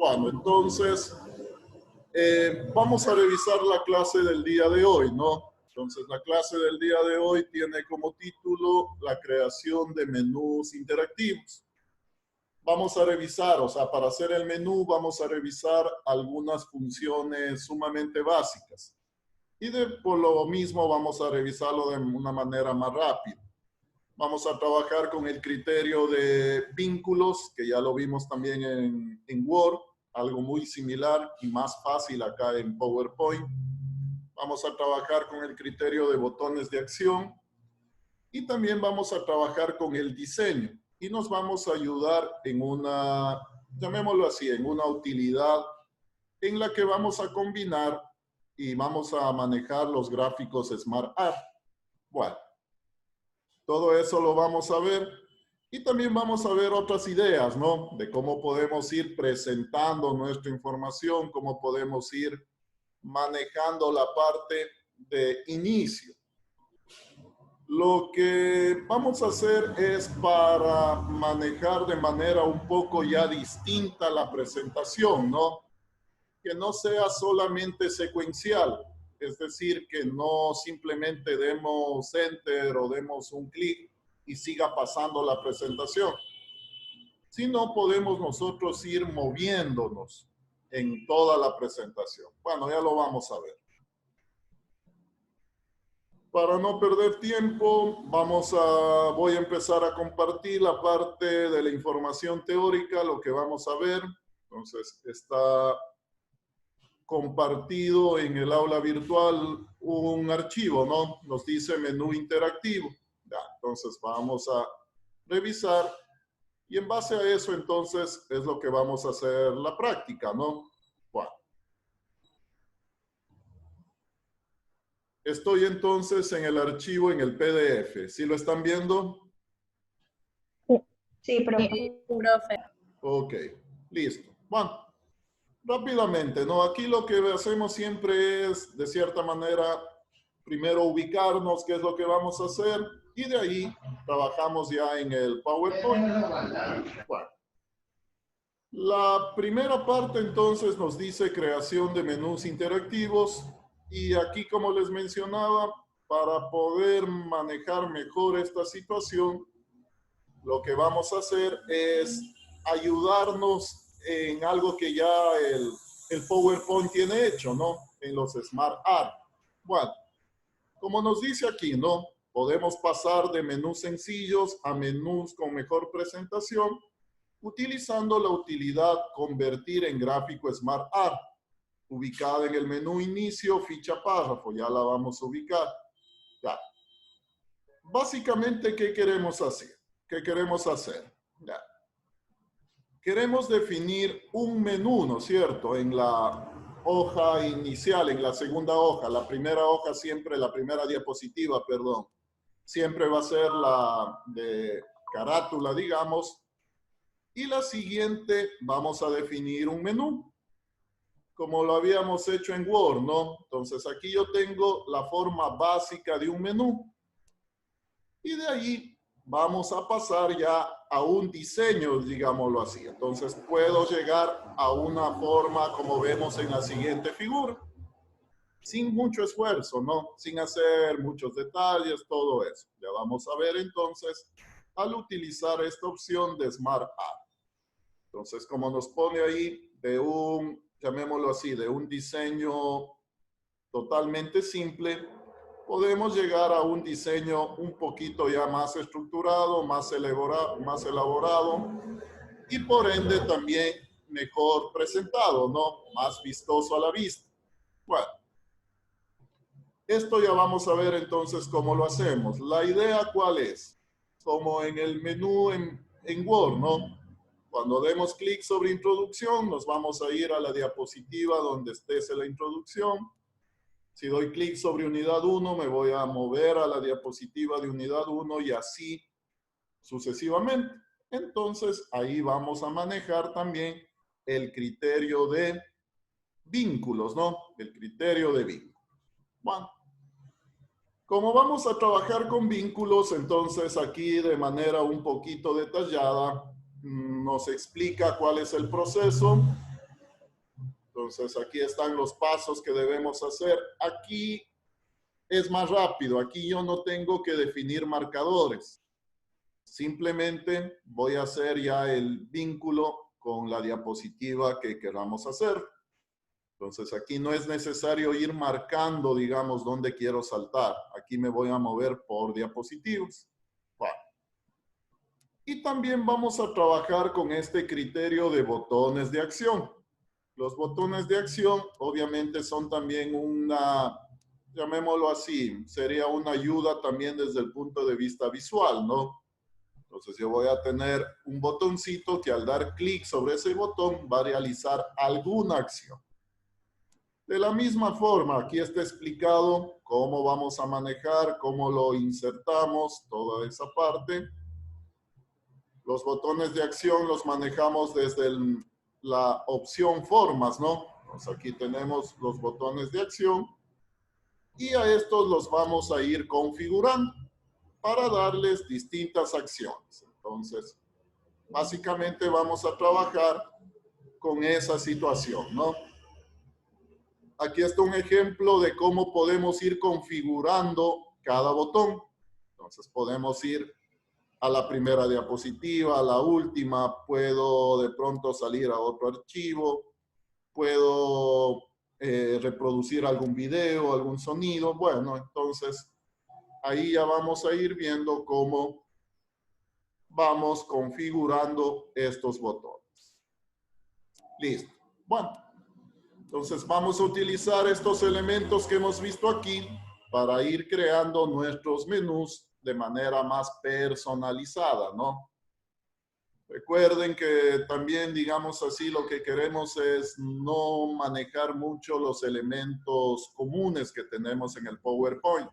Bueno, entonces vamos a revisar la clase del día de hoy, ¿no? Entonces, la clase del día de hoy tiene como título la creación de menús interactivos. Vamos a revisar, o sea, para hacer el menú vamos a revisar algunas funciones sumamente básicas. Y por lo mismo vamos a revisarlo de una manera más rápida. Vamos a trabajar con el criterio de vínculos, que ya lo vimos también en Word, algo muy similar y más fácil acá en PowerPoint. Vamos a trabajar con el criterio de botones de acción y también vamos a trabajar con el diseño y nos vamos a ayudar en una, llamémoslo así, en una utilidad en la que vamos a combinar y vamos a manejar los gráficos SmartArt. Bueno, todo eso lo vamos a ver y también vamos a ver otras ideas, ¿no? De cómo podemos ir presentando nuestra información, cómo podemos ir manejando la parte de inicio. Lo que vamos a hacer es para manejar de manera un poco ya distinta la presentación, ¿no? Que no sea solamente secuencial, es decir, que no simplemente demos enter o demos un clic y siga pasando la presentación, sino podemos nosotros ir moviéndonos en toda la presentación. Bueno, ya lo vamos a ver. Para no perder tiempo, voy a empezar a compartir la parte de la información teórica, lo que vamos a ver. Entonces, está compartido en el aula virtual un archivo, ¿no? Nos dice menú interactivo. Ya, entonces, vamos a revisar y en base a eso, entonces, es lo que vamos a hacer la práctica, ¿no? Bueno. Estoy entonces en el archivo, en el PDF. ¿Sí lo están viendo? Sí, profe. Ok, listo. Bueno, rápidamente, ¿no? Aquí lo que hacemos siempre es, de cierta manera, primero ubicarnos qué es lo que vamos a hacer y de ahí trabajamos ya en el PowerPoint. Bueno, la primera parte entonces nos dice creación de menús interactivos y aquí, como les mencionaba, para poder manejar mejor esta situación, lo que vamos a hacer es ayudarnos en algo que ya el PowerPoint tiene hecho, ¿no? En los SmartArt. Bueno, como nos dice aquí, ¿no? Podemos pasar de menús sencillos a menús con mejor presentación utilizando la utilidad convertir en gráfico SmartArt, ubicada en el menú inicio, ficha párrafo. Ya la vamos a ubicar. Ya. Básicamente, ¿qué queremos hacer? ¿Qué queremos hacer? Ya. Queremos definir un menú, ¿no es cierto? En la hoja inicial, en la segunda hoja, la primera hoja siempre, la primera diapositiva, perdón, siempre va a ser la de carátula, digamos, y la siguiente vamos a definir un menú, como lo habíamos hecho en Word, ¿no? Entonces aquí yo tengo la forma básica de un menú, y de ahí vamos a pasar ya a un diseño, digámoslo así. Entonces puedo llegar a una forma como vemos en la siguiente figura, sin mucho esfuerzo, ¿no? Sin hacer muchos detalles, todo eso. Ya vamos a ver entonces al utilizar esta opción de SmartArt. Entonces, como nos pone ahí de un, llamémoslo así, de un diseño totalmente simple, podemos llegar a un diseño un poquito ya más estructurado, más elaborado y por ende también mejor presentado, ¿no? Más vistoso a la vista. Bueno, esto ya vamos a ver entonces cómo lo hacemos. La idea, ¿cuál es? Como en el menú en Word, ¿no? Cuando demos clic sobre introducción, nos vamos a ir a la diapositiva donde esté la introducción. Si doy clic sobre unidad 1, me voy a mover a la diapositiva de unidad 1 y así sucesivamente. Entonces, ahí vamos a manejar también el criterio de vínculos, ¿no? El criterio de vínculos. Bueno, como vamos a trabajar con vínculos, entonces aquí de manera un poquito detallada nos explica cuál es el proceso Entonces, aquí están los pasos que debemos hacer. Aquí es más rápido. Aquí yo no tengo que definir marcadores. Simplemente voy a hacer ya el vínculo con la diapositiva que queramos hacer. Entonces, aquí no es necesario ir marcando, digamos, dónde quiero saltar. Aquí me voy a mover por diapositivas. Bueno. Y también vamos a trabajar con este criterio de botones de acción. Los botones de acción obviamente son también una, llamémoslo así, sería una ayuda también desde el punto de vista visual, ¿no? Entonces yo voy a tener un botoncito que al dar clic sobre ese botón va a realizar alguna acción. De la misma forma, aquí está explicado cómo vamos a manejar, cómo lo insertamos, toda esa parte. Los botones de acción los manejamos desde la opción formas, ¿no? Entonces aquí tenemos los botones de acción y a estos los vamos a ir configurando para darles distintas acciones. Entonces, básicamente vamos a trabajar con esa situación, ¿no? Aquí está un ejemplo de cómo podemos ir configurando cada botón. Entonces podemos ir a la primera diapositiva, a la última, puedo de pronto salir a otro archivo, puedo reproducir algún video, algún sonido. Bueno, entonces ahí ya vamos a ir viendo cómo vamos configurando estos botones. Listo. Bueno, entonces vamos a utilizar estos elementos que hemos visto aquí para ir creando nuestros menús de manera más personalizada, ¿no? Recuerden que también, digamos así, lo que queremos es no manejar mucho los elementos comunes que tenemos en el PowerPoint,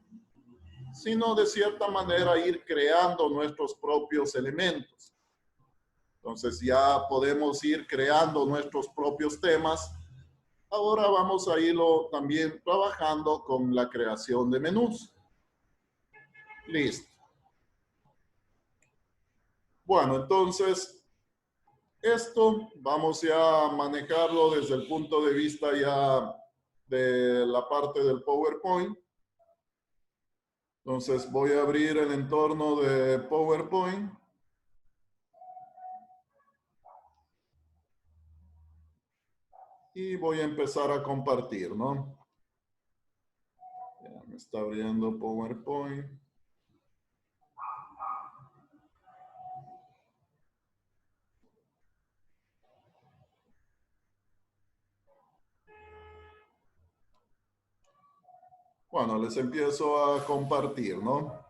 sino de cierta manera ir creando nuestros propios elementos. Entonces ya podemos ir creando nuestros propios temas. Ahora vamos a irlo también trabajando con la creación de menús. Listo. Bueno, entonces esto vamos ya a manejarlo desde el punto de vista ya de la parte del PowerPoint. Entonces voy a abrir el entorno de PowerPoint. Y voy a empezar a compartir, ¿no? Ya me está abriendo PowerPoint. Bueno, les empiezo a compartir, ¿no?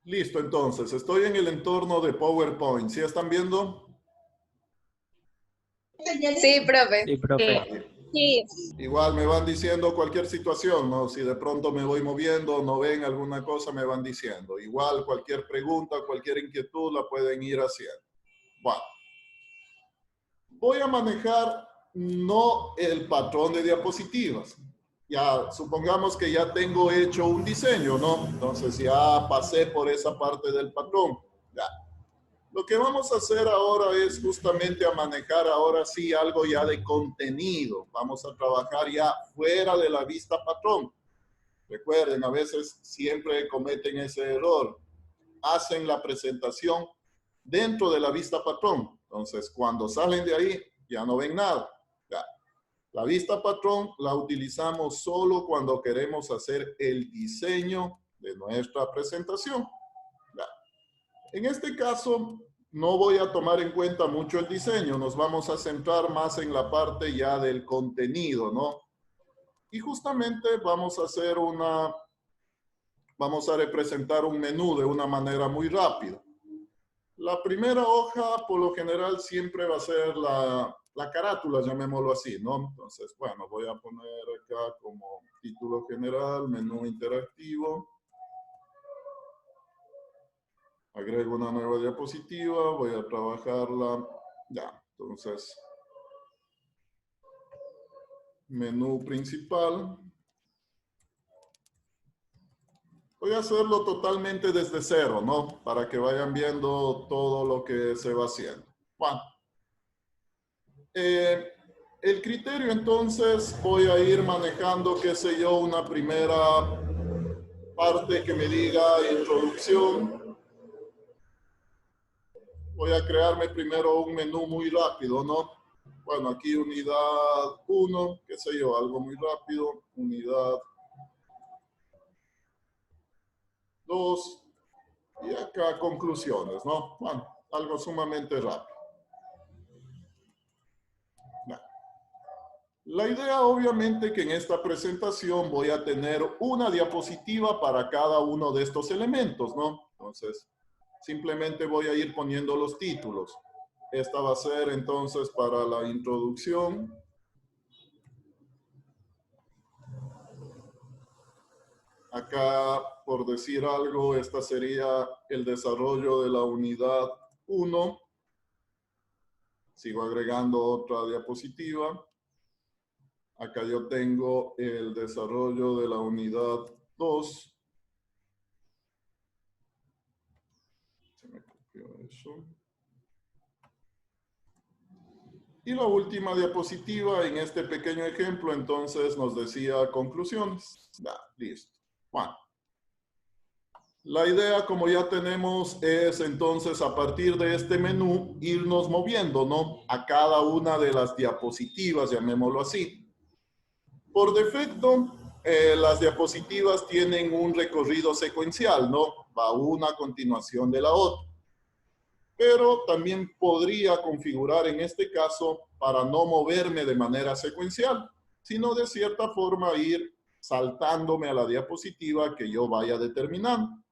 Listo, entonces, estoy en el entorno de PowerPoint. ¿Sí están viendo? Sí, profe. Sí, profe. Sí. Igual me van diciendo cualquier situación, ¿no? Si de pronto me voy moviendo, no ven alguna cosa, me van diciendo. Igual cualquier pregunta, cualquier inquietud la pueden ir haciendo. Bueno. Voy a manejar no el patrón de diapositivas. Ya, supongamos que ya tengo hecho un diseño, ¿no? Entonces ya pasé por esa parte del patrón. Ya. Lo que vamos a hacer ahora es justamente a manejar ahora sí algo ya de contenido. Vamos a trabajar ya fuera de la vista patrón. Recuerden, a veces siempre cometen ese error. Hacen la presentación dentro de la vista patrón. Entonces, cuando salen de ahí, ya no ven nada. Ya. La vista patrón la utilizamos solo cuando queremos hacer el diseño de nuestra presentación. Ya. En este caso, no voy a tomar en cuenta mucho el diseño. Nos vamos a centrar más en la parte ya del contenido, ¿no? Y justamente vamos a hacer vamos a representar un menú de una manera muy rápida. La primera hoja, por lo general, siempre va a ser la carátula, llamémoslo así, ¿no? Entonces, bueno, voy a poner acá como título general, menú interactivo. Agrego una nueva diapositiva, voy a trabajarla. Ya, entonces, menú principal. Voy a hacerlo totalmente desde cero, ¿no? Para que vayan viendo todo lo que se va haciendo. Bueno, el criterio entonces voy a ir manejando, qué sé yo, una primera parte que me diga introducción. Voy a crearme primero un menú muy rápido, ¿no? Bueno, aquí unidad 1, qué sé yo, algo muy rápido. Unidad 2. Y acá conclusiones, ¿no? Bueno, algo sumamente rápido. La idea obviamente que en esta presentación voy a tener una diapositiva para cada uno de estos elementos, ¿no? Entonces, simplemente voy a ir poniendo los títulos. Esta va a ser entonces para la introducción. Acá, por decir algo, esta sería el desarrollo de la unidad 1. Sigo agregando otra diapositiva. Acá yo tengo el desarrollo de la unidad 2. Se me copió eso. Y la última diapositiva en este pequeño ejemplo, entonces nos decía conclusiones. Ya, listo. Bueno. La idea, como ya tenemos, es entonces a partir de este menú irnos moviendo, ¿no? A cada una de las diapositivas, llamémoslo así. Por defecto, las diapositivas tienen un recorrido secuencial, ¿no? Va una a continuación de la otra. Pero también podría configurar en este caso para no moverme de manera secuencial, sino de cierta forma ir saltándome a la diapositiva que yo vaya determinando.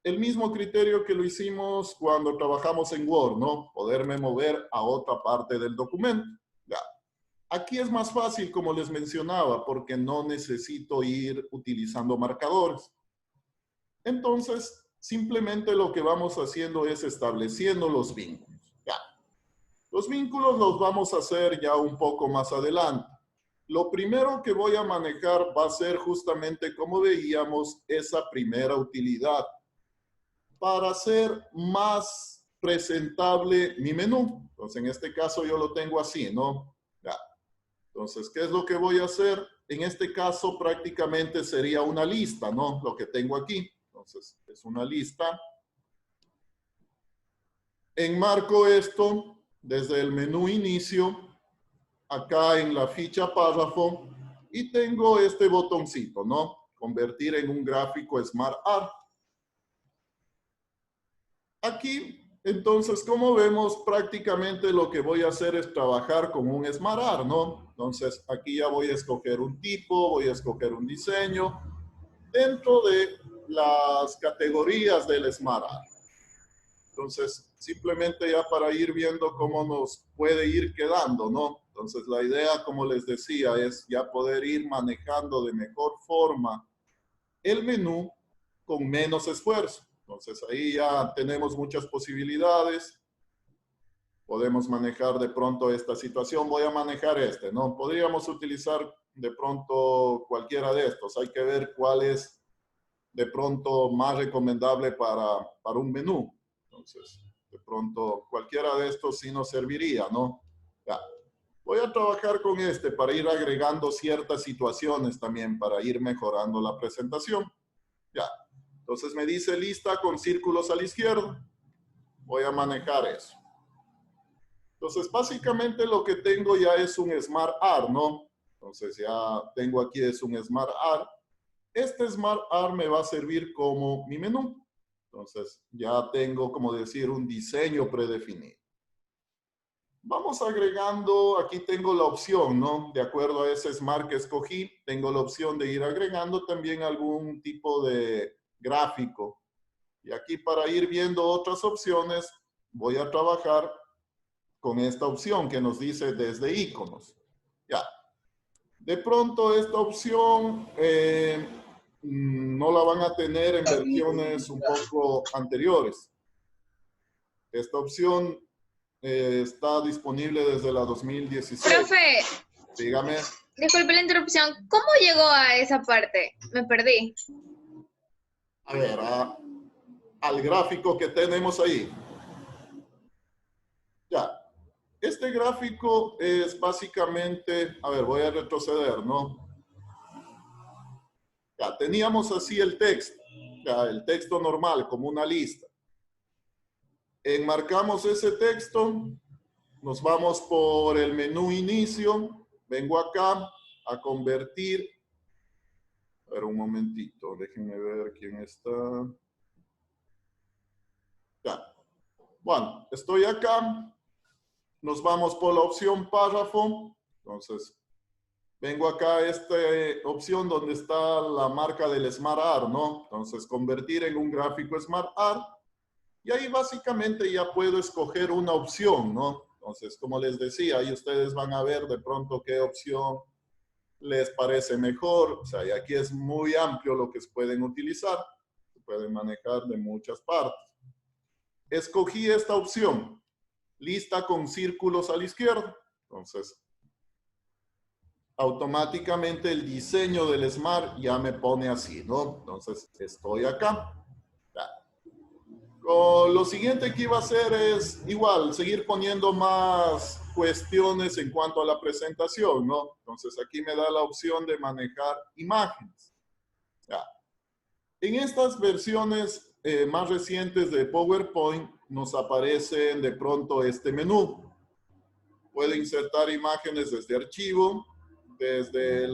El mismo criterio que lo hicimos cuando trabajamos en Word, ¿no? Poderme mover a otra parte del documento. Ya. Aquí es más fácil, como les mencionaba, porque no necesito ir utilizando marcadores. Entonces, simplemente lo que vamos haciendo es estableciendo los vínculos. Ya. Los vínculos los vamos a hacer ya un poco más adelante. Lo primero que voy a manejar va a ser justamente, como veíamos, esa primera utilidad para hacer más presentable mi menú. Entonces, en este caso yo lo tengo así, ¿no? Ya. Entonces, ¿qué es lo que voy a hacer? En este caso prácticamente sería una lista, ¿no? Lo que tengo aquí. Entonces, es una lista. Enmarco esto desde el menú inicio, acá en la ficha párrafo, y tengo este botoncito, ¿no? Convertir en un gráfico Smart Art. Aquí, entonces, como vemos, prácticamente lo que voy a hacer es trabajar con un Smart Art, ¿no? Entonces, aquí ya voy a escoger un tipo, voy a escoger un diseño dentro de las categorías del Smart Art. Entonces, simplemente ya para ir viendo cómo nos puede ir quedando, ¿no? Entonces, la idea, como les decía, es ya poder ir manejando de mejor forma el menú con menos esfuerzo. Entonces, ahí ya tenemos muchas posibilidades. Podemos manejar de pronto esta situación. Voy a manejar este, ¿no? Podríamos utilizar de pronto cualquiera de estos. Hay que ver cuál es de pronto más recomendable para un menú. Entonces, de pronto cualquiera de estos sí nos serviría, ¿no? Ya. Voy a trabajar con este para ir agregando ciertas situaciones también, para ir mejorando la presentación. Ya. Entonces me dice lista con círculos a la izquierda. Voy a manejar eso. Entonces, básicamente lo que tengo ya es un Smart Art, ¿no? Entonces ya tengo aquí es un Smart Art. Este Smart Art me va a servir como mi menú. Entonces, ya tengo, como decir, un diseño predefinido. Vamos agregando, aquí tengo la opción, ¿no? De acuerdo a ese Smart que escogí, tengo la opción de ir agregando también algún tipo de gráfico. Y aquí para ir viendo otras opciones, voy a trabajar con esta opción que nos dice desde iconos. Ya. De pronto esta opción no la van a tener en versiones un poco anteriores. Esta opción está disponible desde la 2016. Profe, Dígame. disculpe la interrupción. ¿Cómo llegó a esa parte? Me perdí. A ver, al gráfico que tenemos ahí. Ya, este gráfico es básicamente, a ver, voy a retroceder, ¿no? Ya, teníamos así el texto, ya, el texto normal, como una lista. Enmarcamos ese texto, nos vamos por el menú inicio, vengo acá a convertir. A ver, un momentito, déjenme ver quién está. Ya. Bueno, estoy acá. Nos vamos por la opción párrafo. Entonces, vengo acá a esta opción donde está la marca del SmartArt, ¿no? Entonces, convertir en un gráfico SmartArt. Y ahí básicamente ya puedo escoger una opción, ¿no? Entonces, como les decía, ahí ustedes van a ver de pronto qué opción les parece mejor. O sea, y aquí es muy amplio lo que pueden utilizar. Se pueden manejar de muchas partes. Escogí esta opción, lista con círculos a la izquierda. Entonces, automáticamente el diseño del Smart ya me pone así, ¿no? Entonces, estoy acá. Ya. Lo siguiente que iba a hacer es igual, seguir poniendo más cuestiones en cuanto a la presentación, ¿no? Entonces, aquí me da la opción de manejar imágenes. Ya. En estas versiones más recientes de PowerPoint nos aparecen de pronto este menú. Puede insertar imágenes desde archivo, desde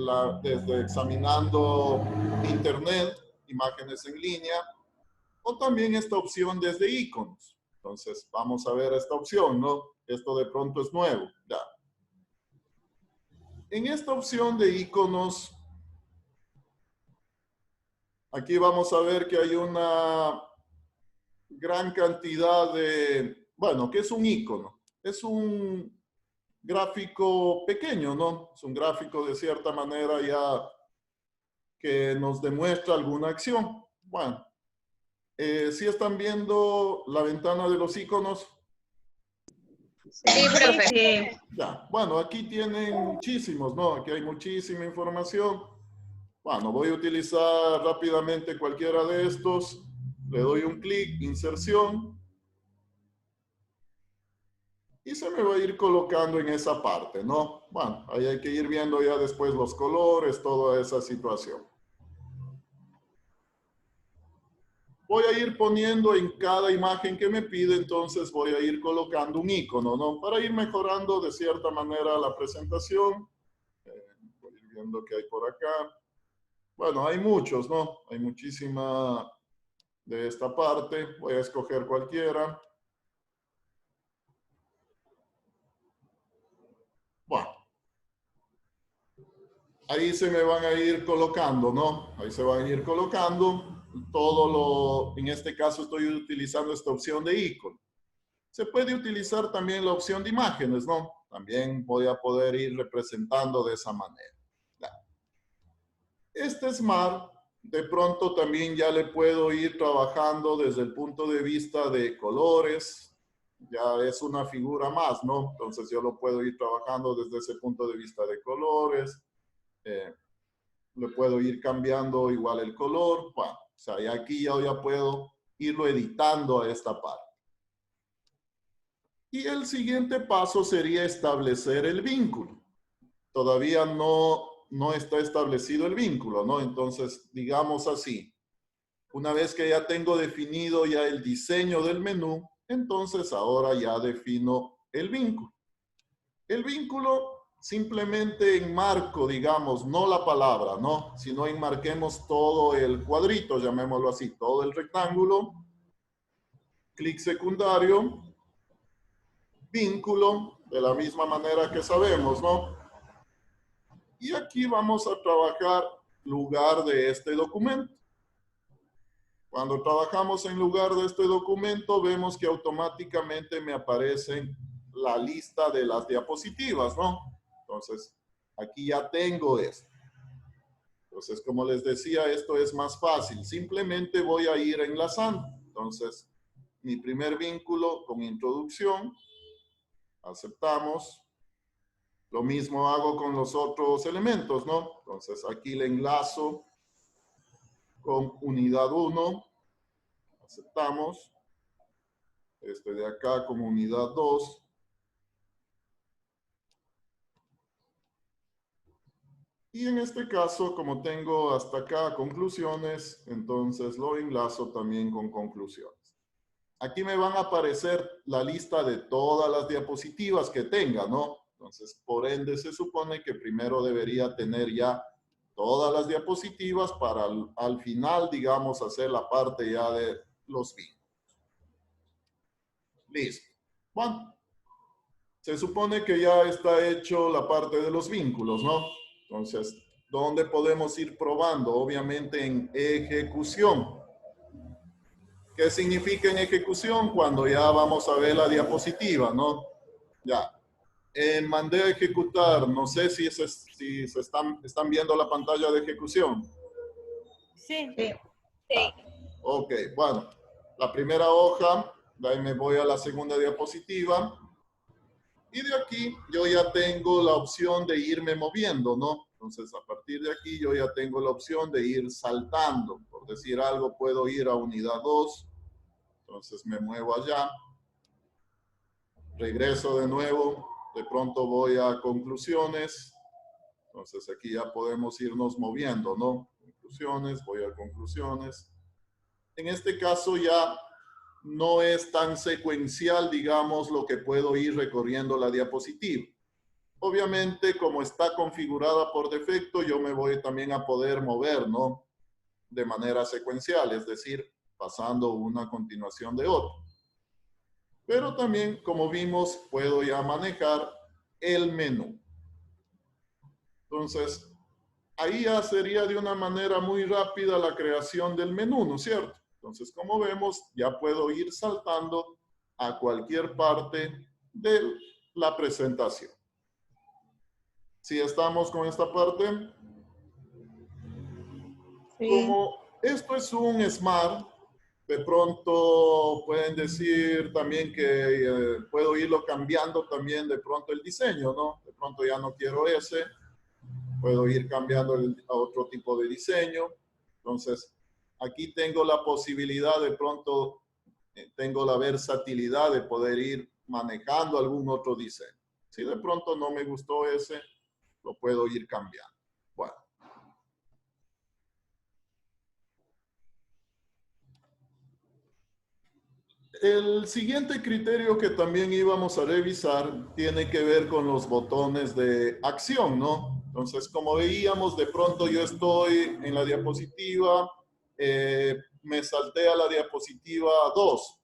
examinando internet, imágenes en línea, o también esta opción desde iconos. Entonces, vamos a ver esta opción, ¿no? Esto de pronto es nuevo. Ya. En esta opción de iconos, aquí vamos a ver que hay una gran cantidad de, bueno, ¿qué es un icono? Es un gráfico pequeño, ¿no? Es un gráfico de cierta manera ya que nos demuestra alguna acción. Bueno, si están viendo la ventana de los iconos. Sí, profe. Sí. Ya, bueno, aquí tienen muchísimos, ¿no? Aquí hay muchísima información. Bueno, voy a utilizar rápidamente cualquiera de estos. Le doy un clic, inserción. Y se me va a ir colocando en esa parte, ¿no? Bueno, ahí hay que ir viendo ya después los colores, toda esa situación. Voy a ir poniendo en cada imagen que me pide, entonces voy a ir colocando un icono, ¿no? Para ir mejorando de cierta manera la presentación. Voy a ir viendo qué hay por acá. Bueno, hay muchos, ¿no? Hay muchísima de esta parte. Voy a escoger cualquiera. Bueno. Ahí se me van a ir colocando, ¿no? Ahí se van a ir colocando todo lo, en este caso estoy utilizando esta opción de icono. Se puede utilizar también la opción de imágenes, ¿no? También voy a poder ir representando de esa manera. Ya. Este Smart, de pronto también ya le puedo ir trabajando desde el punto de vista de colores. Ya es una figura más, ¿no? Entonces yo lo puedo ir trabajando desde ese punto de vista de colores. Le puedo ir cambiando igual el color. Bueno, o sea, y aquí yo ya puedo irlo editando a esta parte. Y el siguiente paso sería establecer el vínculo. Todavía no está establecido el vínculo, ¿no? Entonces, digamos así, una vez que ya tengo definido ya el diseño del menú, entonces ahora ya defino el vínculo. El vínculo simplemente enmarco, digamos, no la palabra, ¿no? Sino enmarquemos todo el cuadrito, llamémoslo así, todo el rectángulo. Clic secundario, vínculo, de la misma manera que sabemos, ¿no? Y aquí vamos a trabajar lugar de este documento. Cuando trabajamos en lugar de este documento, vemos que automáticamente me aparece la lista de las diapositivas, ¿no? Entonces, aquí ya tengo esto. Entonces, como les decía, esto es más fácil. Simplemente voy a ir enlazando. Entonces, mi primer vínculo con introducción. Aceptamos. Lo mismo hago con los otros elementos, ¿no? Entonces, aquí le enlazo con unidad 1. Aceptamos. Este de acá con unidad 2. Y en este caso, como tengo hasta acá conclusiones, entonces lo enlazo también con conclusiones. Aquí me van a aparecer la lista de todas las diapositivas que tenga, ¿no? Entonces, por ende, se supone que primero debería tener ya todas las diapositivas para al final, digamos, hacer la parte ya de los vínculos. Listo. Bueno, se supone que ya está hecho la parte de los vínculos, ¿no? Entonces, ¿dónde podemos ir probando? Obviamente en ejecución. ¿Qué significa en ejecución? Cuando ya vamos a ver la diapositiva, ¿no? Ya. Mandé a ejecutar, no sé si se están viendo la pantalla de ejecución. Sí. Ah, ok, bueno. La primera hoja, de ahí me voy a la segunda diapositiva. Y de aquí yo ya tengo la opción de irme moviendo, ¿no? Entonces, a partir de aquí yo ya tengo la opción de ir saltando. Por decir algo, puedo ir a unidad 2. Entonces me muevo allá. Regreso de nuevo. De pronto voy a conclusiones. Entonces aquí ya podemos irnos moviendo, ¿no? Conclusiones, voy a conclusiones. En este caso ya no es tan secuencial, digamos, lo que puedo ir recorriendo la diapositiva. Obviamente, como está configurada por defecto, yo me voy también a poder mover, ¿no? De manera secuencial, es decir, pasando una a continuación de otra. Pero también, como vimos, puedo ya manejar el menú. Entonces, ahí ya sería de una manera muy rápida la creación del menú, ¿no es cierto? Entonces, como vemos, ya puedo ir saltando a cualquier parte de la presentación. Si estamos con esta parte, Sí. como esto es un Smart, de pronto pueden decir también que puedo irlo cambiando también de pronto el diseño, ¿no? De pronto ya no quiero ese, puedo ir cambiando a otro tipo de diseño. Entonces, aquí tengo la posibilidad de pronto, tengo la versatilidad de poder ir manejando algún otro diseño. Si de pronto no me gustó ese, lo puedo ir cambiando. Bueno. El siguiente criterio que también íbamos a revisar tiene que ver con los botones de acción, ¿no? Entonces, como veíamos, de pronto yo estoy en la diapositiva, me salté a la diapositiva 2,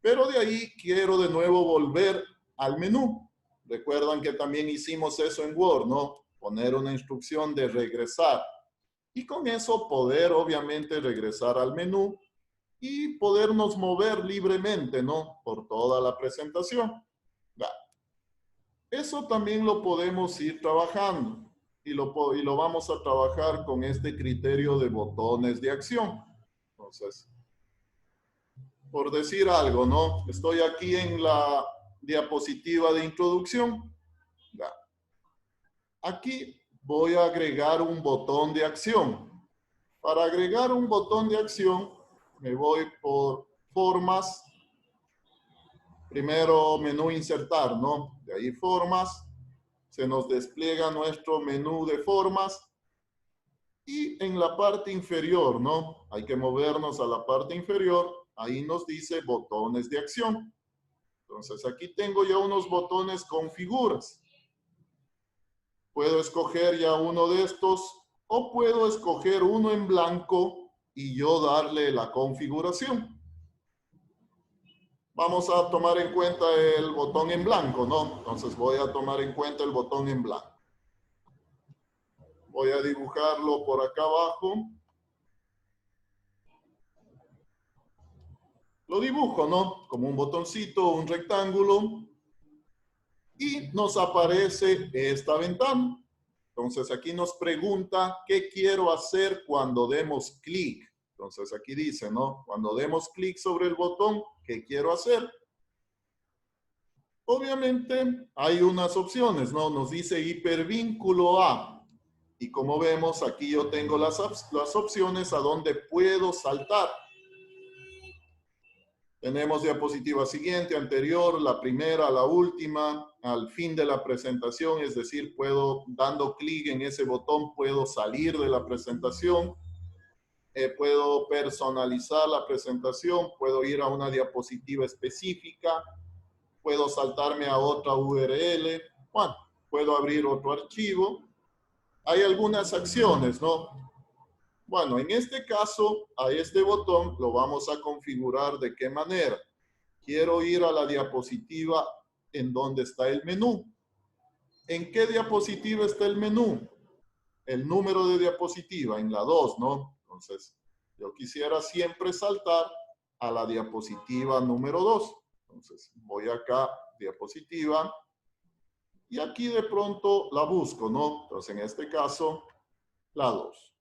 pero de ahí quiero de nuevo volver al menú. Recuerdan que también hicimos eso en Word, ¿no? Poner una instrucción de regresar. Y con eso poder, obviamente, regresar al menú y podernos mover libremente, ¿no? Por toda la presentación. Eso también lo podemos ir trabajando y lo vamos a trabajar con este criterio de botones de acción. Entonces, por decir algo, ¿no? Estoy aquí en la diapositiva de introducción. Aquí voy a agregar un botón de acción. Para agregar un botón de acción, me voy por formas. Primero menú insertar, ¿no? De ahí formas. Se nos despliega nuestro menú de formas. Y en la parte inferior, ¿no? Hay que movernos a la parte inferior. Ahí nos dice botones de acción. Entonces aquí tengo ya unos botones con figuras. Puedo escoger ya uno de estos o puedo escoger uno en blanco y yo darle la configuración. Vamos a tomar en cuenta el botón en blanco, ¿no? Entonces voy a tomar en cuenta el botón en blanco. Voy a dibujarlo por acá abajo. Lo dibujo, ¿no? Como un botoncito, un rectángulo. Y nos aparece esta ventana. Entonces aquí nos pregunta qué quiero hacer cuando demos clic. Entonces aquí dice, ¿no? Cuando demos clic sobre el botón, ¿qué quiero hacer? Obviamente hay unas opciones, ¿no? Nos dice hipervínculo a. Y como vemos, aquí yo tengo las opciones a donde puedo saltar. Tenemos diapositiva siguiente, anterior, la primera, la última, al fin de la presentación, es decir, puedo, dando clic en ese botón, puedo salir de la presentación, puedo personalizar la presentación, puedo ir a una diapositiva específica, puedo saltarme a otra URL, bueno, puedo abrir otro archivo. Hay algunas acciones, ¿no? Bueno, en este caso, a este botón lo vamos a configurar de qué manera. Quiero ir a la diapositiva en donde está el menú. ¿En qué diapositiva está el menú? El número de diapositiva, en la 2, ¿no? Entonces, yo quisiera siempre saltar a la diapositiva número 2. Entonces, voy acá, diapositiva, y aquí de pronto la busco, ¿no? Entonces, en este caso, la 2.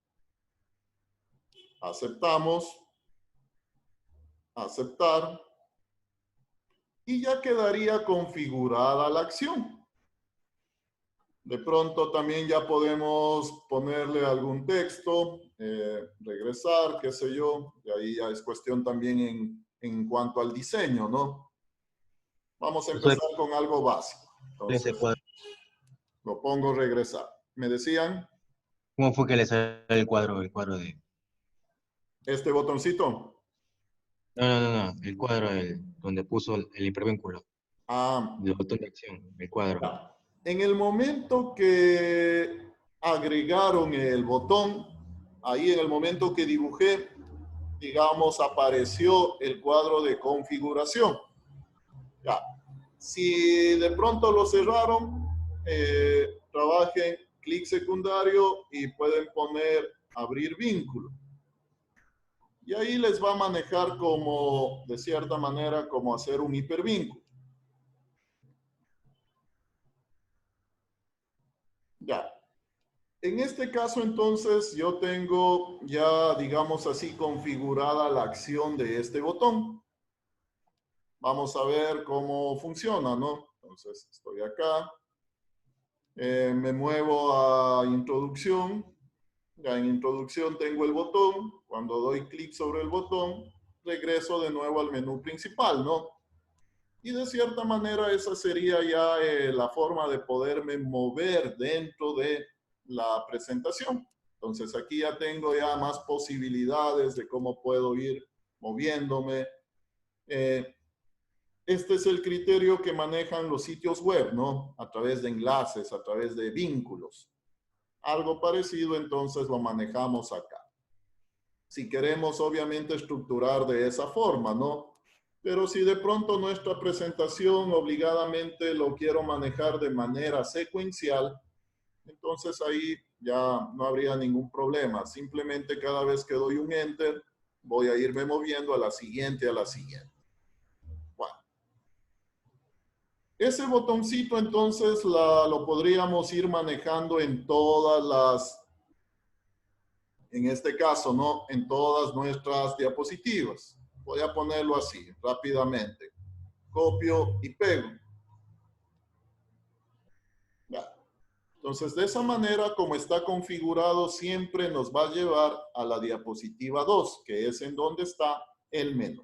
Aceptamos, aceptar, y ya quedaría configurada la acción. De pronto también ya podemos ponerle algún texto, regresar, qué sé yo, y ahí ya es cuestión también en cuanto al diseño, ¿no? Vamos a empezar con algo básico. Entonces, lo pongo regresar. ¿Me decían? ¿Cómo fue que le salió el cuadro de...? Este botoncito. No, el cuadro donde puso el hipervínculo. Ah, El botón de acción, el cuadro. ya. En el momento que agregaron el botón, ahí en el momento que dibujé, digamos, apareció el cuadro de configuración. Ya. Si de pronto lo cerraron, trabajen clic secundario y pueden poner abrir vínculo. Y ahí les va a manejar como, de cierta manera, como hacer un hipervínculo. Ya. En este caso, entonces, yo tengo ya, digamos así, configurada la acción de este botón. Vamos a ver cómo funciona, ¿no? Entonces, estoy acá. Me muevo a introducción. Ya en introducción tengo el botón. Cuando doy clic sobre el botón, regreso de nuevo al menú principal, ¿no? Y de cierta manera esa sería ya la forma de poderme mover dentro de la presentación. Entonces aquí ya tengo ya más posibilidades de cómo puedo ir moviéndome. Este es el criterio que manejan los sitios web, ¿no? A través de enlaces, a través de vínculos. Algo parecido, entonces lo manejamos acá. Si queremos, obviamente, estructurar de esa forma, ¿no? Pero si de pronto nuestra presentación obligadamente lo quiero manejar de manera secuencial, entonces ahí ya no habría ningún problema. Simplemente cada vez que doy un enter, voy a irme moviendo a la siguiente, a la siguiente. Bueno. Ese botoncito entonces lo podríamos ir manejando en todas las, en este caso, ¿no? En todas nuestras diapositivas. Voy a ponerlo así, rápidamente. Copio y pego. Ya. Entonces, de esa manera, como está configurado, siempre nos va a llevar a la diapositiva 2, que es en donde está el menú.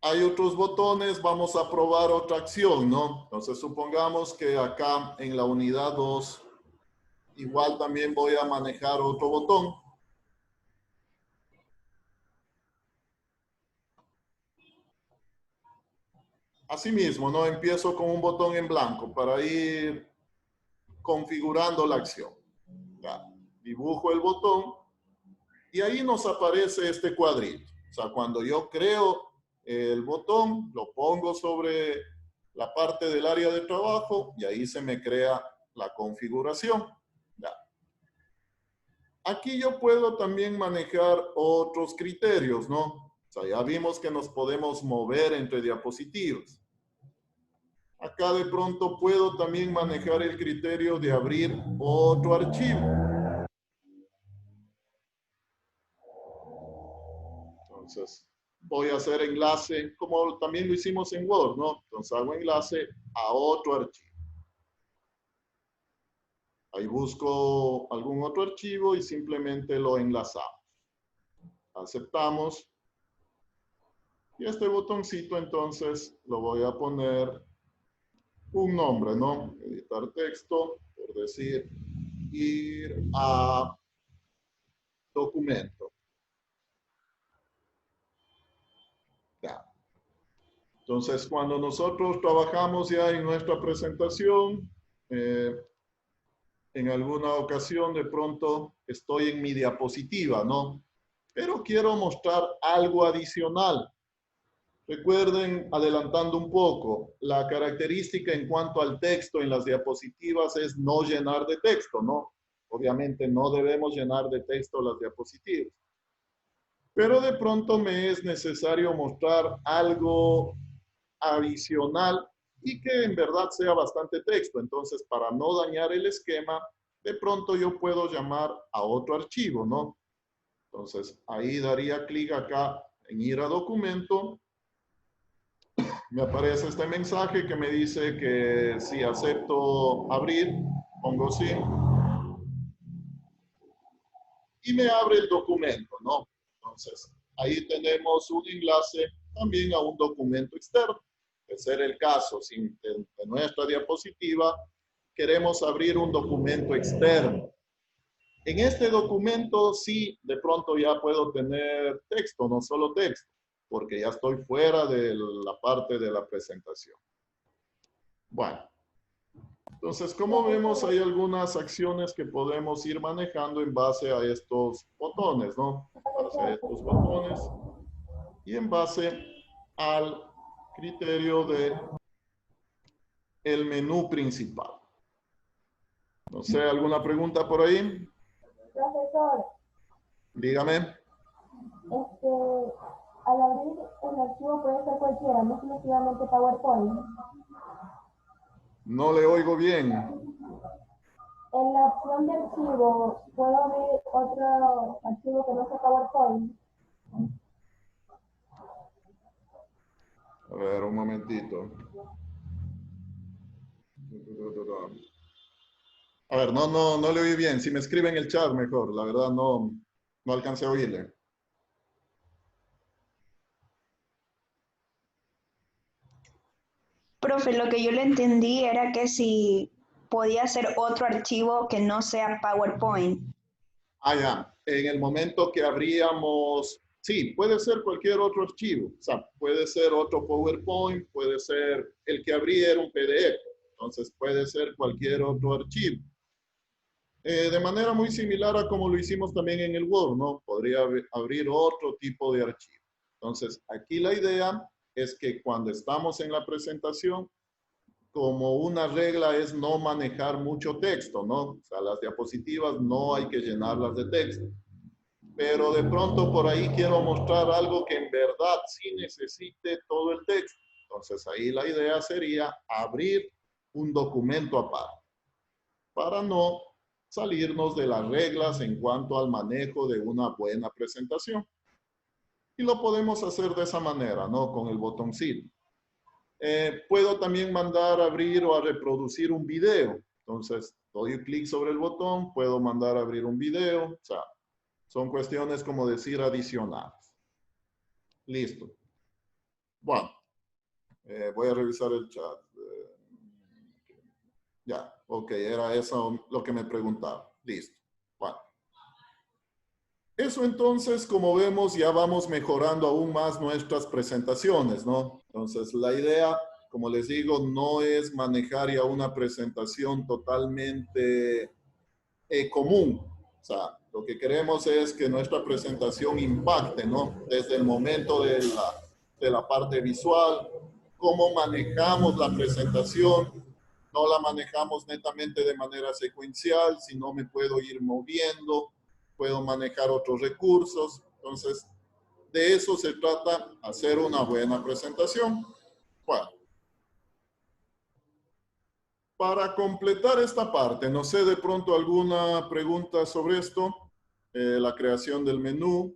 Hay otros botones, vamos a probar otra acción, ¿no? Entonces, supongamos que acá en la unidad 2, igual también voy a manejar otro botón. Asimismo, ¿no? Empiezo con un botón en blanco para ir configurando la acción. Ya. Dibujo el botón y ahí nos aparece este cuadrito. O sea, cuando yo creo el botón, lo pongo sobre la parte del área de trabajo y ahí se me crea la configuración. Ya. Aquí yo puedo también manejar otros criterios, ¿no? O sea, ya vimos que nos podemos mover entre diapositivas. Acá de pronto puedo también manejar el criterio de abrir otro archivo. Entonces, voy a hacer enlace, como también lo hicimos en Word, ¿no? Entonces hago enlace a otro archivo. Ahí busco algún otro archivo y simplemente lo enlazamos. Aceptamos. Y este botoncito entonces lo voy a poner un nombre, ¿no? Editar texto, por decir, ir a documento. Ya. Entonces, cuando nosotros trabajamos ya en nuestra presentación, en alguna ocasión de pronto estoy en mi diapositiva, ¿no? Pero quiero mostrar algo adicional. Recuerden, adelantando un poco, la característica en cuanto al texto en las diapositivas es no llenar de texto, ¿no? Obviamente no debemos llenar de texto las diapositivas. Pero de pronto me es necesario mostrar algo adicional y que en verdad sea bastante texto. Entonces, para no dañar el esquema, de pronto yo puedo llamar a otro archivo, ¿no? Entonces, ahí daría clic acá en ir a documento. Me aparece este mensaje que me dice que si acepto abrir, pongo sí. Y me abre el documento, ¿no? Entonces, ahí tenemos un enlace también a un documento externo. De ser el caso, sin de nuestra diapositiva, queremos abrir un documento externo. En este documento sí, de pronto ya puedo tener texto, no solo texto, porque ya estoy fuera de la parte de la presentación. Bueno, entonces, como vemos, hay algunas acciones que podemos ir manejando en base a estos botones, ¿no? En base a estos botones y en base al criterio de el menú principal. No sé, ¿alguna pregunta por ahí? Profesor, Dígame. al abrir el archivo puede ser cualquiera, no exclusivamente PowerPoint. No le oigo bien. En la opción de archivo, ¿puedo abrir otro archivo que no sea PowerPoint? A ver, un momentito. A ver, no le oí bien. Si me escribe en el chat, mejor. La verdad, no alcancé a oírle. Profe, lo que yo le entendí era que si podía ser otro archivo que no sea PowerPoint. Ah, ya. En el momento que abríamos, sí, puede ser cualquier otro archivo. O sea, puede ser otro PowerPoint, puede ser el que abrí era un PDF. Entonces, puede ser cualquier otro archivo. De manera muy similar a como lo hicimos también en el Word, ¿no? Podría abrir otro tipo de archivo. Entonces, aquí la idea es que cuando estamos en la presentación, como una regla es no manejar mucho texto, ¿no? O sea, las diapositivas no hay que llenarlas de texto. Pero de pronto por ahí quiero mostrar algo que en verdad sí necesite todo el texto. Entonces ahí la idea sería abrir un documento aparte para no salirnos de las reglas en cuanto al manejo de una buena presentación. Y lo podemos hacer de esa manera, ¿no? Con el botoncito. Puedo también mandar a abrir o a reproducir un video. Entonces, doy clic sobre el botón, puedo mandar a abrir un video. O sea, son cuestiones como decir adicionales. Listo. Bueno, voy a revisar el chat. Ya, ok, era eso lo que me preguntaba. Listo. Bueno. Eso entonces, como vemos, ya vamos mejorando aún más nuestras presentaciones, ¿no? Entonces, la idea, como les digo, no es manejar ya una presentación totalmente común. O sea, lo que queremos es que nuestra presentación impacte, ¿no? Desde el momento de la parte visual, cómo manejamos la presentación. No la manejamos netamente de manera secuencial, sino me puedo ir moviendo, puedo manejar otros recursos. Entonces, de eso se trata, hacer una buena presentación. Bueno, para completar esta parte, no sé de pronto alguna pregunta sobre esto, la creación del menú.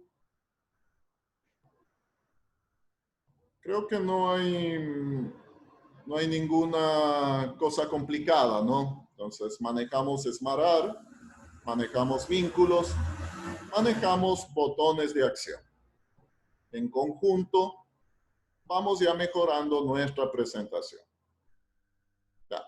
Creo que no hay ninguna cosa complicada, ¿no? Entonces manejamos SmartArt, manejamos vínculos, manejamos botones de acción. En conjunto, vamos ya mejorando nuestra presentación. Ya.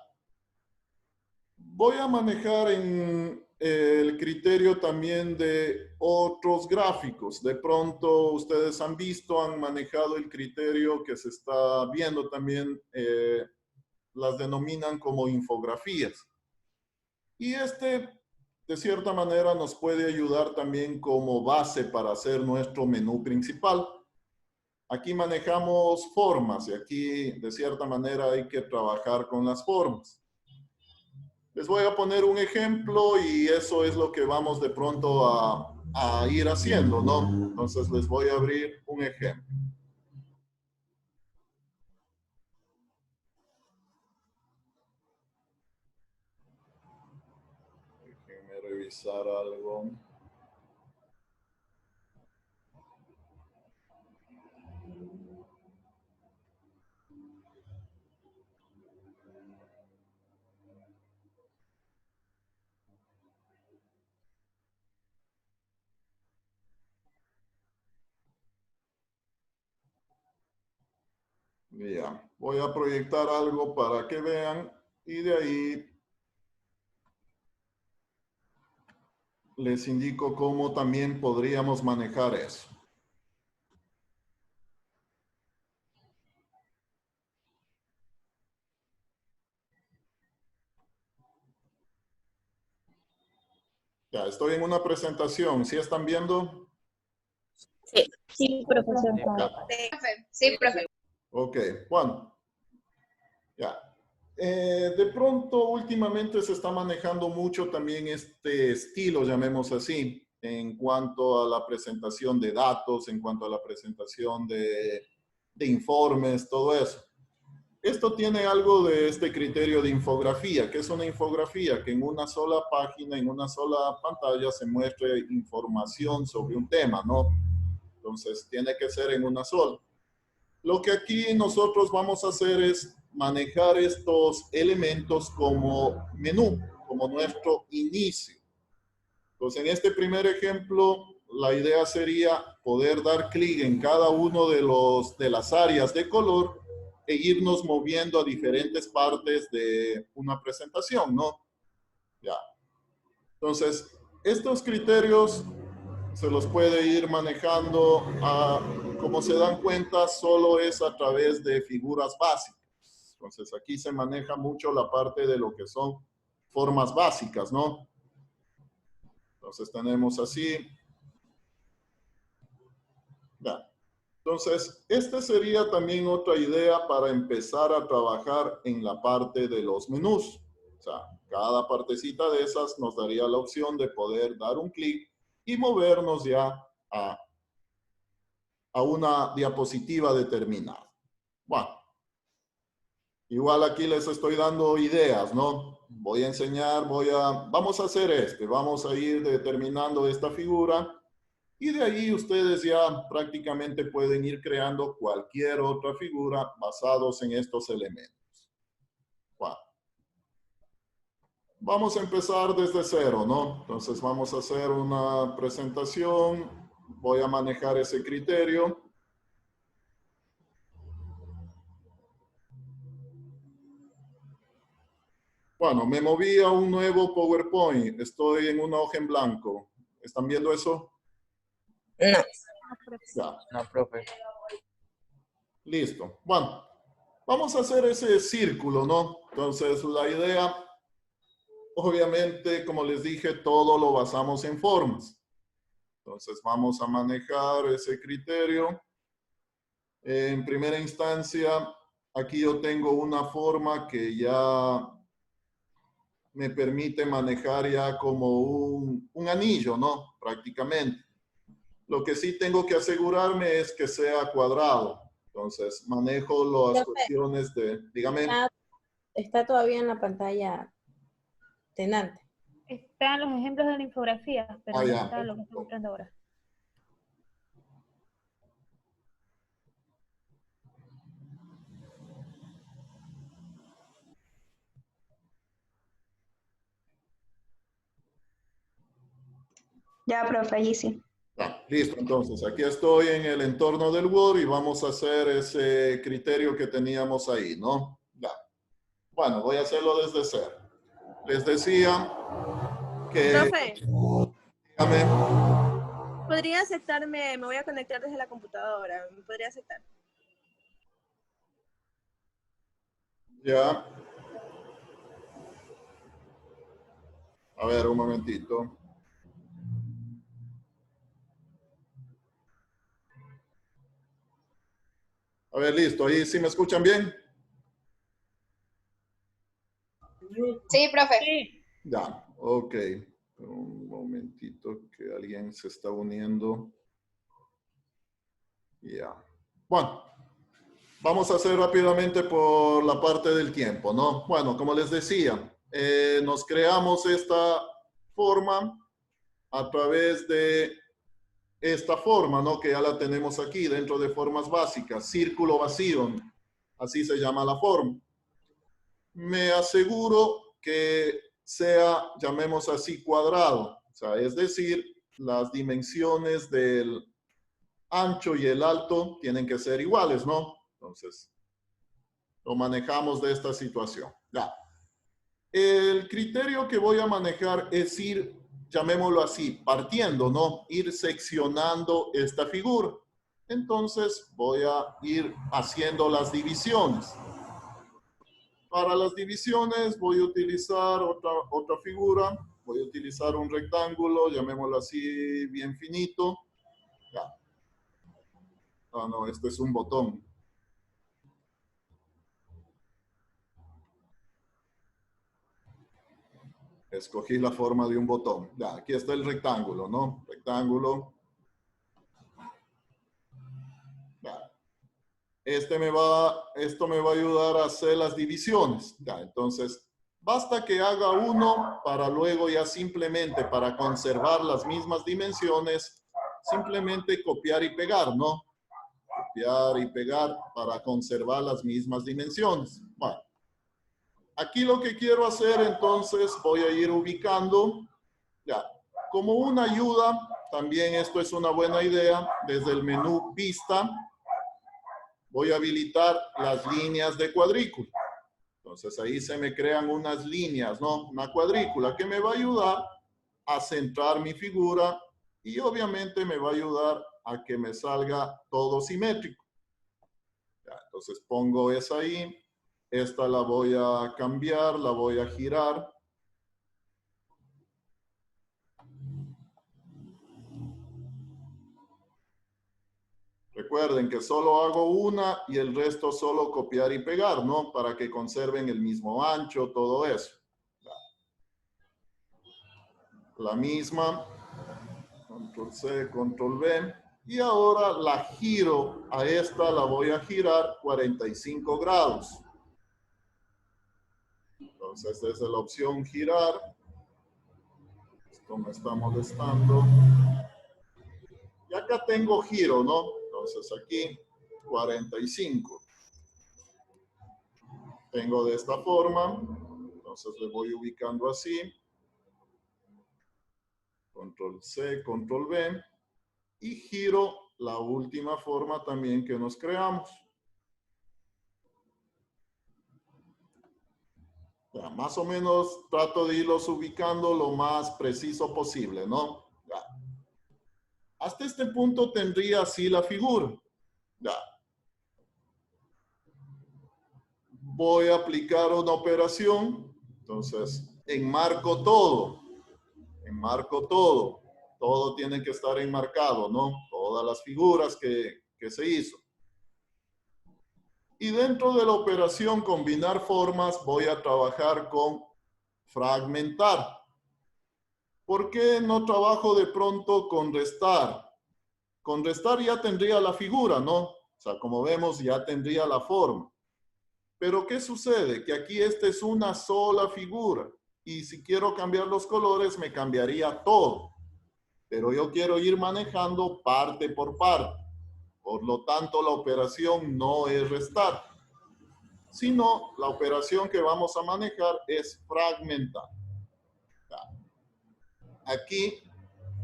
Voy a manejar en el criterio también de otros gráficos. De pronto ustedes han visto, han manejado el criterio que se está viendo también, las denominan como infografías. Y de cierta manera, nos puede ayudar también como base para hacer nuestro menú principal. Aquí manejamos formas y aquí, de cierta manera, hay que trabajar con las formas. Les voy a poner un ejemplo y eso es lo que vamos de pronto a ir haciendo, ¿no? Entonces les voy a abrir un ejemplo. Déjenme revisar algo. Ya, voy a proyectar algo para que vean y de ahí les indico cómo también podríamos manejar eso. Ya, estoy en una presentación. ¿Sí están viendo? Sí, profesor. Ya. Sí, profe. Ok, bueno. Ya. De pronto, últimamente se está manejando mucho también este estilo, llamemos así, en cuanto a la presentación de datos, en cuanto a la presentación de informes, todo eso. Esto tiene algo de este criterio de infografía. ¿Qué es una infografía? Que en una sola página, en una sola pantalla se muestre información sobre un tema, ¿no? Entonces, tiene que ser en una sola. Lo que aquí nosotros vamos a hacer es manejar estos elementos como menú, como nuestro inicio. Entonces, en este primer ejemplo, la idea sería poder dar clic en cada uno de las áreas de color e irnos moviendo a diferentes partes de una presentación, ¿no? Ya. Entonces, estos criterios se los puede ir manejando, como se dan cuenta, solo es a través de figuras básicas. Entonces, aquí se maneja mucho la parte de lo que son formas básicas, ¿no? Entonces, tenemos así. Ya. Entonces, esta sería también otra idea para empezar a trabajar en la parte de los menús. O sea, cada partecita de esas nos daría la opción de poder dar un clic y movernos ya a una diapositiva determinada. Bueno, igual aquí les estoy dando ideas, ¿no? Voy a enseñar, vamos a hacer vamos a ir determinando esta figura. Y de ahí ustedes ya prácticamente pueden ir creando cualquier otra figura basados en estos elementos. Bueno. Vamos a empezar desde cero, ¿no? Entonces vamos a hacer una presentación. Voy a manejar ese criterio. Bueno, me moví a un nuevo PowerPoint. Estoy en una hoja en blanco. ¿Están viendo eso? No. Ya. No, profe. Listo. Bueno, vamos a hacer ese círculo, ¿no? Entonces, la idea, obviamente, como les dije, todo lo basamos en formas. Entonces, vamos a manejar ese criterio. En primera instancia, aquí yo tengo una forma que ya me permite manejar ya como un anillo, ¿no? Prácticamente. Lo que sí tengo que asegurarme es que sea cuadrado. Entonces, manejo las cuestiones de, dígame. Está todavía en la pantalla tenante. Están los ejemplos de la infografía, pero no ya. está lo que estoy mostrando ahora. Ya, profe, allí sí. Ya, listo, entonces aquí estoy en el entorno del Word y vamos a hacer ese criterio que teníamos ahí, ¿no? Ya. Bueno, voy a hacerlo desde cero. Les decía que... Profe, Dígame. ¿podría aceptarme? Me voy a conectar desde la computadora. ¿Me podría aceptar? Ya. A ver, un momentito. A ver, listo. ¿Ahí sí me escuchan bien? Sí, profe. Ya, ok. Un momentito que alguien se está uniendo. Ya. Bueno, vamos a hacer rápidamente por la parte del tiempo, ¿no? Bueno, como les decía, nos creamos esta forma a través de esta forma, ¿no? Que ya la tenemos aquí dentro de formas básicas, círculo vacío, así se llama la forma. Me aseguro que sea, llamemos así, cuadrado, o sea, es decir, las dimensiones del ancho y el alto tienen que ser iguales, ¿no? Entonces, lo manejamos de esta situación. Ya. El criterio que voy a manejar es ir, llamémoslo así, partiendo, ¿no? Ir seccionando esta figura. Entonces, voy a ir haciendo las divisiones. Para las divisiones voy a utilizar otra figura. Voy a utilizar un rectángulo, llamémoslo así, bien finito. Ya. Ah, no, este es un botón. Escogí la forma de un botón. Ya, aquí está el rectángulo, ¿no? Rectángulo. Ya. Esto me va a ayudar a hacer las divisiones. Ya, entonces, basta que haga uno para luego ya simplemente para conservar las mismas dimensiones, simplemente copiar y pegar, ¿no? Copiar y pegar para conservar las mismas dimensiones. Bueno, aquí lo que quiero hacer, entonces, voy a ir ubicando, ya, como una ayuda, también esto es una buena idea, desde el menú Vista, voy a habilitar las líneas de cuadrícula. Entonces ahí se me crean unas líneas, ¿no? Una cuadrícula que me va a ayudar a centrar mi figura y obviamente me va a ayudar a que me salga todo simétrico. Ya, entonces pongo esa ahí. Esta la voy a cambiar, la voy a girar. Recuerden que solo hago una y el resto solo copiar y pegar, ¿no? Para que conserven el mismo ancho, todo eso. La misma. Control C, Control V. Y ahora la giro. A esta la voy a girar 45 grados. Entonces, desde la opción girar. Esto me está molestando. Y acá tengo giro, ¿no? Entonces aquí 45. Tengo de esta forma. Entonces le voy ubicando así. Control C, Control V. Y giro la última forma también que nos creamos. Ya, más o menos trato de irlos ubicando lo más preciso posible, ¿no? Ya. Hasta este punto tendría así la figura. Ya. Voy a aplicar una operación. Entonces, enmarco todo. Enmarco todo. Todo tiene que estar enmarcado, ¿no? Todas las figuras que se hizo. Y dentro de la operación combinar formas voy a trabajar con fragmentar. ¿Por qué no trabajo de pronto con restar? Con restar ya tendría la figura, ¿no? O sea, como vemos ya tendría la forma. Pero ¿qué sucede? Que aquí esta es una sola figura. Y si quiero cambiar los colores me cambiaría todo. Pero yo quiero ir manejando parte por parte. Por lo tanto, la operación no es restar, sino la operación que vamos a manejar es fragmentar. Aquí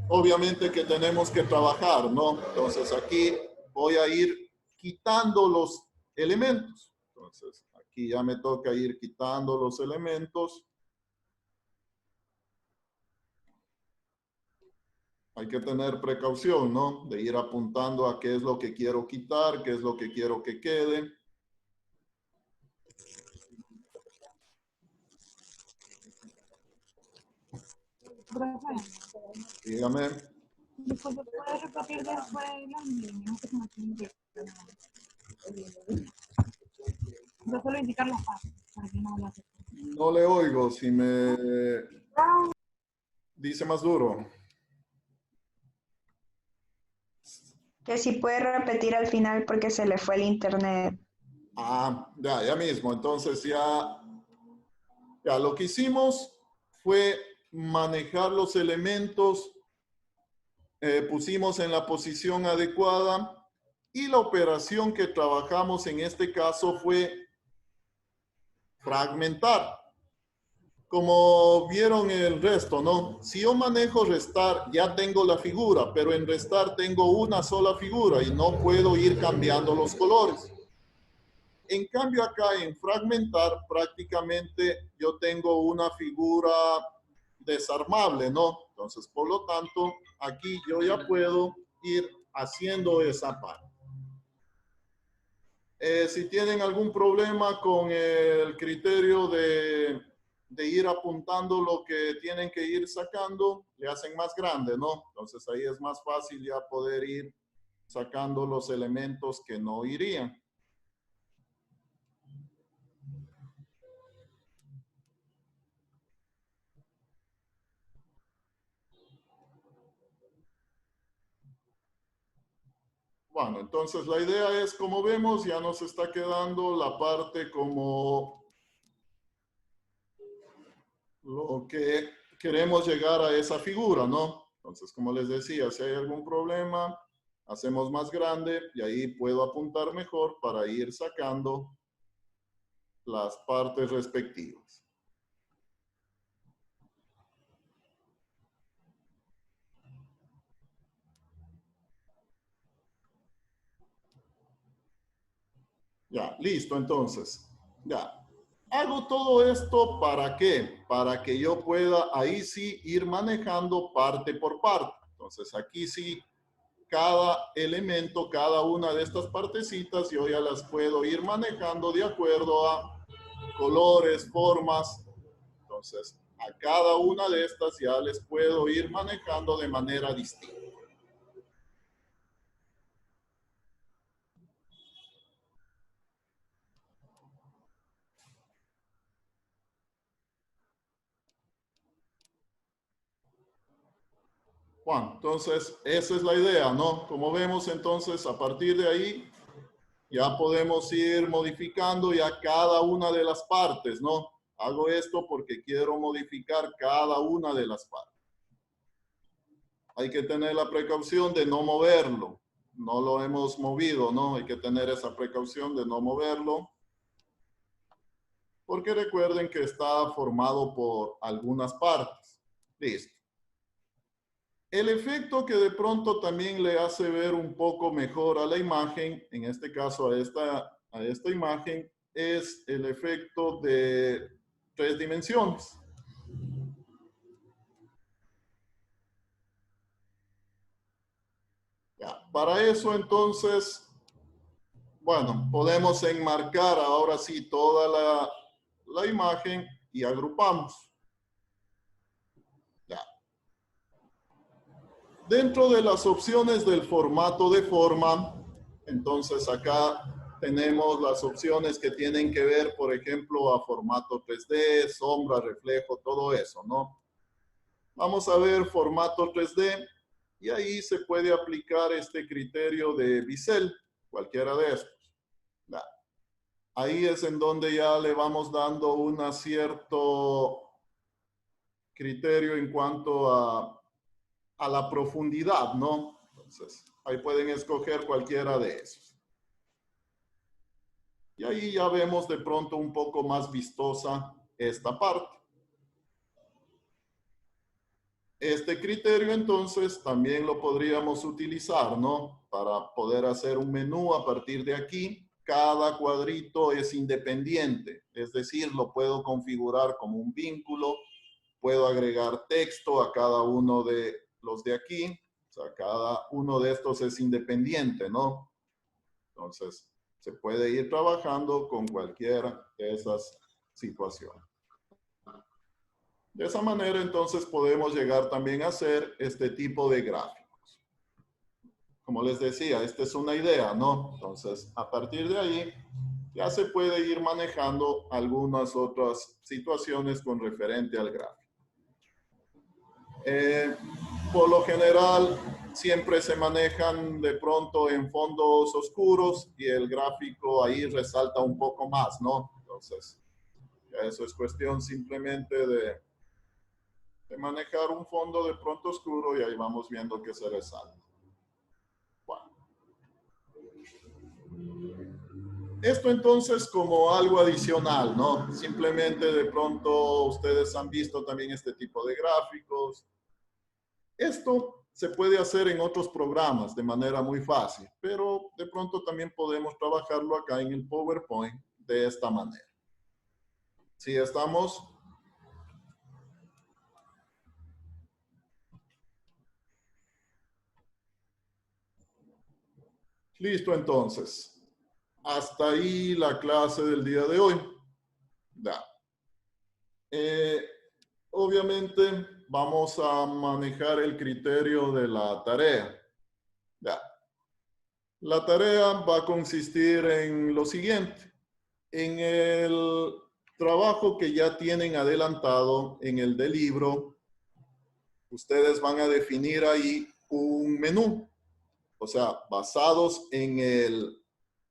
obviamente que tenemos que trabajar, ¿no? Entonces aquí voy a ir quitando los elementos. Entonces aquí ya me toca ir quitando los elementos. Hay que tener precaución, ¿no? De ir apuntando a qué es lo que quiero quitar, qué es lo que quiero que quede. Dígame. Disculpe, ¿puedes repetir después las líneas que se me tienen? Yo suelo indicar las partes para que no las... No le oigo, si me dice más duro. Que si puede repetir al final porque se le fue el internet. Ah, ya mismo. Entonces ya lo que hicimos fue manejar los elementos, pusimos en la posición adecuada y la operación que trabajamos en este caso fue fragmentar. Como vieron el resto, ¿no? Si yo manejo restar, ya tengo la figura, pero en restar tengo una sola figura y no puedo ir cambiando los colores. En cambio acá en fragmentar, prácticamente yo tengo una figura desarmable, ¿no? Entonces, por lo tanto, aquí yo ya puedo ir haciendo esa parte. Si tienen algún problema con el criterio de ir apuntando lo que tienen que ir sacando, le hacen más grande, ¿no? Entonces ahí es más fácil ya poder ir sacando los elementos que no irían. Bueno, entonces la idea es, como vemos, ya nos está quedando la parte como lo que queremos llegar a esa figura, ¿no? Entonces, como les decía, si hay algún problema, hacemos más grande y ahí puedo apuntar mejor para ir sacando las partes respectivas. Ya, listo, entonces. Ya. Hago todo esto ¿para qué? Para que yo pueda ahí sí ir manejando parte por parte. Entonces aquí sí, cada elemento, cada una de estas partecitas, yo ya las puedo ir manejando de acuerdo a colores, formas. Entonces, a cada una de estas ya les puedo ir manejando de manera distinta. Bueno, entonces esa es la idea, ¿no? Como vemos, entonces, a partir de ahí, ya podemos ir modificando ya cada una de las partes, ¿no? Hago esto porque quiero modificar cada una de las partes. Hay que tener la precaución de no moverlo. No lo hemos movido, ¿no? Hay que tener esa precaución de no moverlo. Porque recuerden que está formado por algunas partes. Listo. El efecto que de pronto también le hace ver un poco mejor a la imagen, en este caso a esta imagen, es el efecto de 3 dimensiones. Ya, para eso entonces, bueno, podemos enmarcar ahora sí toda la imagen y agrupamos. Ya. Dentro de las opciones del formato de forma, entonces acá tenemos las opciones que tienen que ver, por ejemplo, a formato 3D, sombra, reflejo, todo eso, ¿no? Vamos a ver formato 3D y ahí se puede aplicar este criterio de bisel, cualquiera de estos. Ya. Ahí es en donde ya le vamos dando un cierto criterio en cuanto a la profundidad, ¿no? Entonces, ahí pueden escoger cualquiera de esos. Y ahí ya vemos de pronto un poco más vistosa esta parte. Este criterio entonces también lo podríamos utilizar, ¿no? Para poder hacer un menú a partir de aquí. Cada cuadrito es independiente, es decir, lo puedo configurar como un vínculo, puedo agregar texto a cada uno de los de aquí, o sea, cada uno de estos es independiente, ¿no? Entonces, se puede ir trabajando con cualquiera de esas situaciones. De esa manera, entonces, podemos llegar también a hacer este tipo de gráficos. Como les decía, esta es una idea, ¿no? Entonces, a partir de ahí, ya se puede ir manejando algunas otras situaciones con referente al gráfico. Por lo general, siempre se manejan de pronto en fondos oscuros y el gráfico ahí resalta un poco más, ¿no? Entonces, eso es cuestión simplemente de manejar un fondo de pronto oscuro y ahí vamos viendo que se resalta. Bueno. Esto entonces como algo adicional, ¿no? Simplemente de pronto ustedes han visto también este tipo de gráficos. Esto se puede hacer en otros programas de manera muy fácil, pero de pronto también podemos trabajarlo acá en el PowerPoint de esta manera. ¿Sí estamos? Listo, entonces. Hasta ahí la clase del día de hoy. Ya. Obviamente vamos a manejar el criterio de la tarea. Ya. La tarea va a consistir en lo siguiente. En el trabajo que ya tienen adelantado en el del libro, ustedes van a definir ahí un menú. O sea, basados en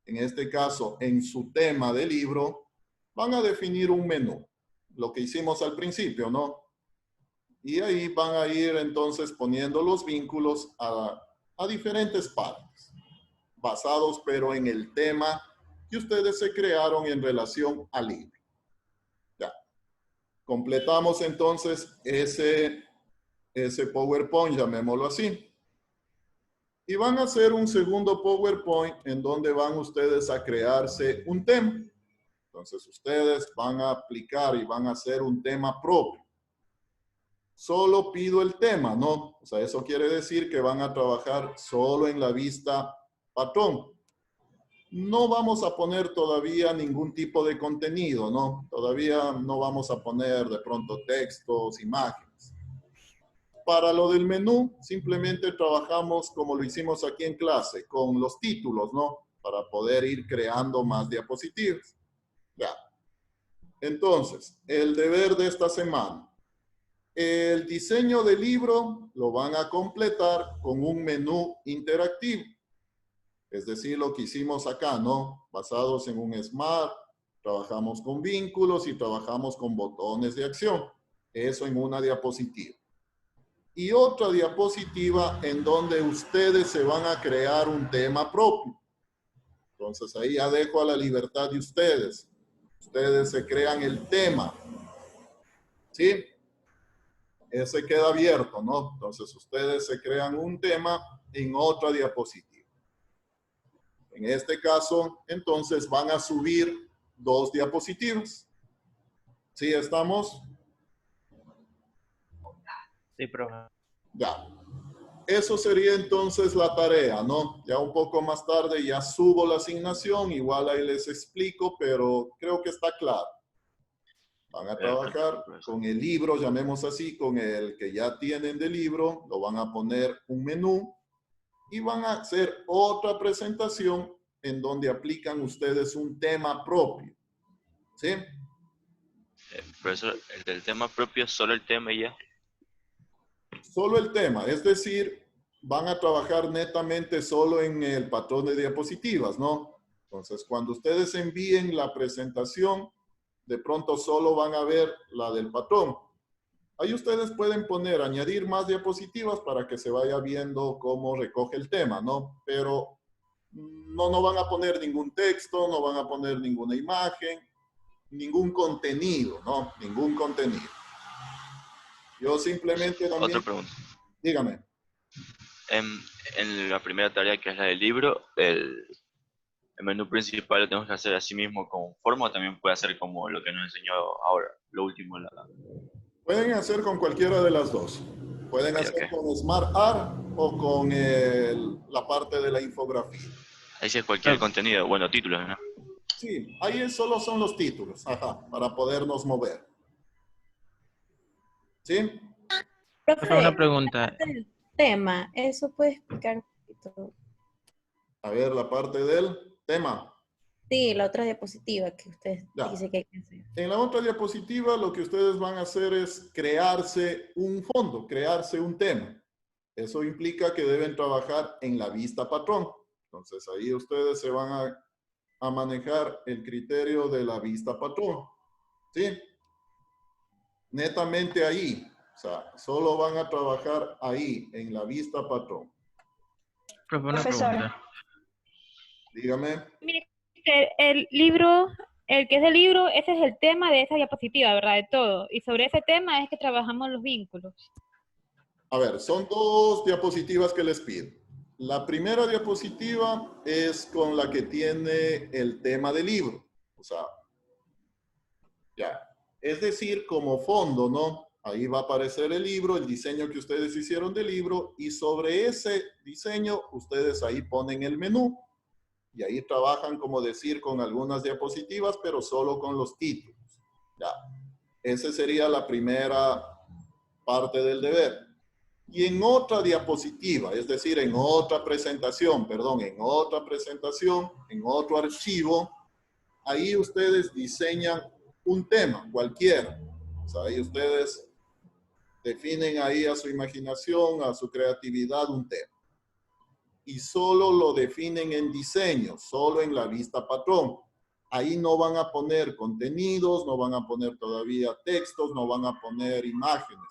este caso, en su tema del libro, van a definir un menú. Lo que hicimos al principio, ¿no? Y ahí van a ir entonces poniendo los vínculos a diferentes partes, basados pero en el tema que ustedes se crearon en relación al libro. Ya. Completamos entonces ese PowerPoint, llamémoslo así. Y van a hacer un segundo PowerPoint en donde van ustedes a crearse un tema. Entonces ustedes van a aplicar y van a hacer un tema propio. Solo pido el tema, ¿no? O sea, eso quiere decir que van a trabajar solo en la vista patrón. No vamos a poner todavía ningún tipo de contenido, ¿no? Todavía no vamos a poner de pronto textos, imágenes. Para lo del menú, simplemente trabajamos como lo hicimos aquí en clase, con los títulos, ¿no? Para poder ir creando más diapositivas. Ya. Entonces, el deber de esta semana. El diseño del libro lo van a completar con un menú interactivo. Es decir, lo que hicimos acá, ¿no? Basados en un Smart, trabajamos con vínculos y trabajamos con botones de acción. Eso en una diapositiva. Y otra diapositiva en donde ustedes se van a crear un tema propio. Entonces ahí ya dejo a la libertad de ustedes. Ustedes se crean el tema. ¿Sí? Ese queda abierto, ¿no? Entonces ustedes se crean un tema en otra diapositiva. En este caso, entonces van a subir 2 diapositivas. ¿Sí estamos? Sí, profe. Ya. Eso sería entonces la tarea, ¿no? Ya un poco más tarde ya subo la asignación, igual ahí les explico, pero creo que está claro. Van a trabajar con el libro, llamemos así, con el que ya tienen del libro, lo van a poner un menú y van a hacer otra presentación en donde aplican ustedes un tema propio. ¿Sí? Profesor, el del tema propio, solo el tema y ya. Solo el tema, es decir, van a trabajar netamente solo en el patrón de diapositivas, ¿no? Entonces, cuando ustedes envíen la presentación, de pronto solo van a ver la del patrón. Ahí ustedes pueden poner, añadir más diapositivas para que se vaya viendo cómo recoge el tema, ¿no? Pero no van a poner ningún texto, no van a poner ninguna imagen, ningún contenido, ¿no? Ningún contenido. Yo simplemente también... Otra pregunta. Dígame. En la primera tarea, que es la del libro, el menú principal lo tenemos que hacer así mismo con forma, o también puede hacer como lo que nos enseñó ahora, lo último. Pueden hacer con cualquiera de las dos. Pueden hacer con Smart Art o con la parte de la infografía. Ahí sí es cualquier contenido, bueno, títulos, ¿no? Sí, ahí solo son los títulos, para podernos mover. ¿Sí? Profe, Una pregunta. el tema, ¿eso puede explicar un poquito? A ver, la parte del tema. Sí, la otra diapositiva que usted Ya. dice que hay que hacer. En la otra diapositiva lo que ustedes van a hacer es crearse un fondo, crearse un tema. Eso implica que deben trabajar en la vista patrón. Entonces ahí ustedes se van a manejar el criterio de la vista patrón. ¿Sí? Netamente ahí. O sea, solo van a trabajar ahí, en la vista patrón. Profe, una pregunta. Dígame. Mire, el libro, el que es del libro, ese es el tema de esa diapositiva, ¿verdad? De todo. Y sobre ese tema es que trabajamos los vínculos. A ver, son dos diapositivas que les pido. La primera diapositiva es con la que tiene el tema del libro. O sea, ya. Es decir, como fondo, ¿no? Ahí va a aparecer el libro, el diseño que ustedes hicieron del libro, y sobre ese diseño ustedes ahí ponen el menú. Y ahí trabajan, como decir, con algunas diapositivas, pero solo con los títulos. Ya. Esa sería la primera parte del deber. Y en otra diapositiva, es decir, en otra presentación, en otro archivo, ahí ustedes diseñan un tema, cualquiera. O sea, ahí ustedes definen ahí a su imaginación, a su creatividad un tema. Y solo lo definen en diseño, solo en la vista patrón. Ahí no van a poner contenidos, no van a poner todavía textos, no van a poner imágenes.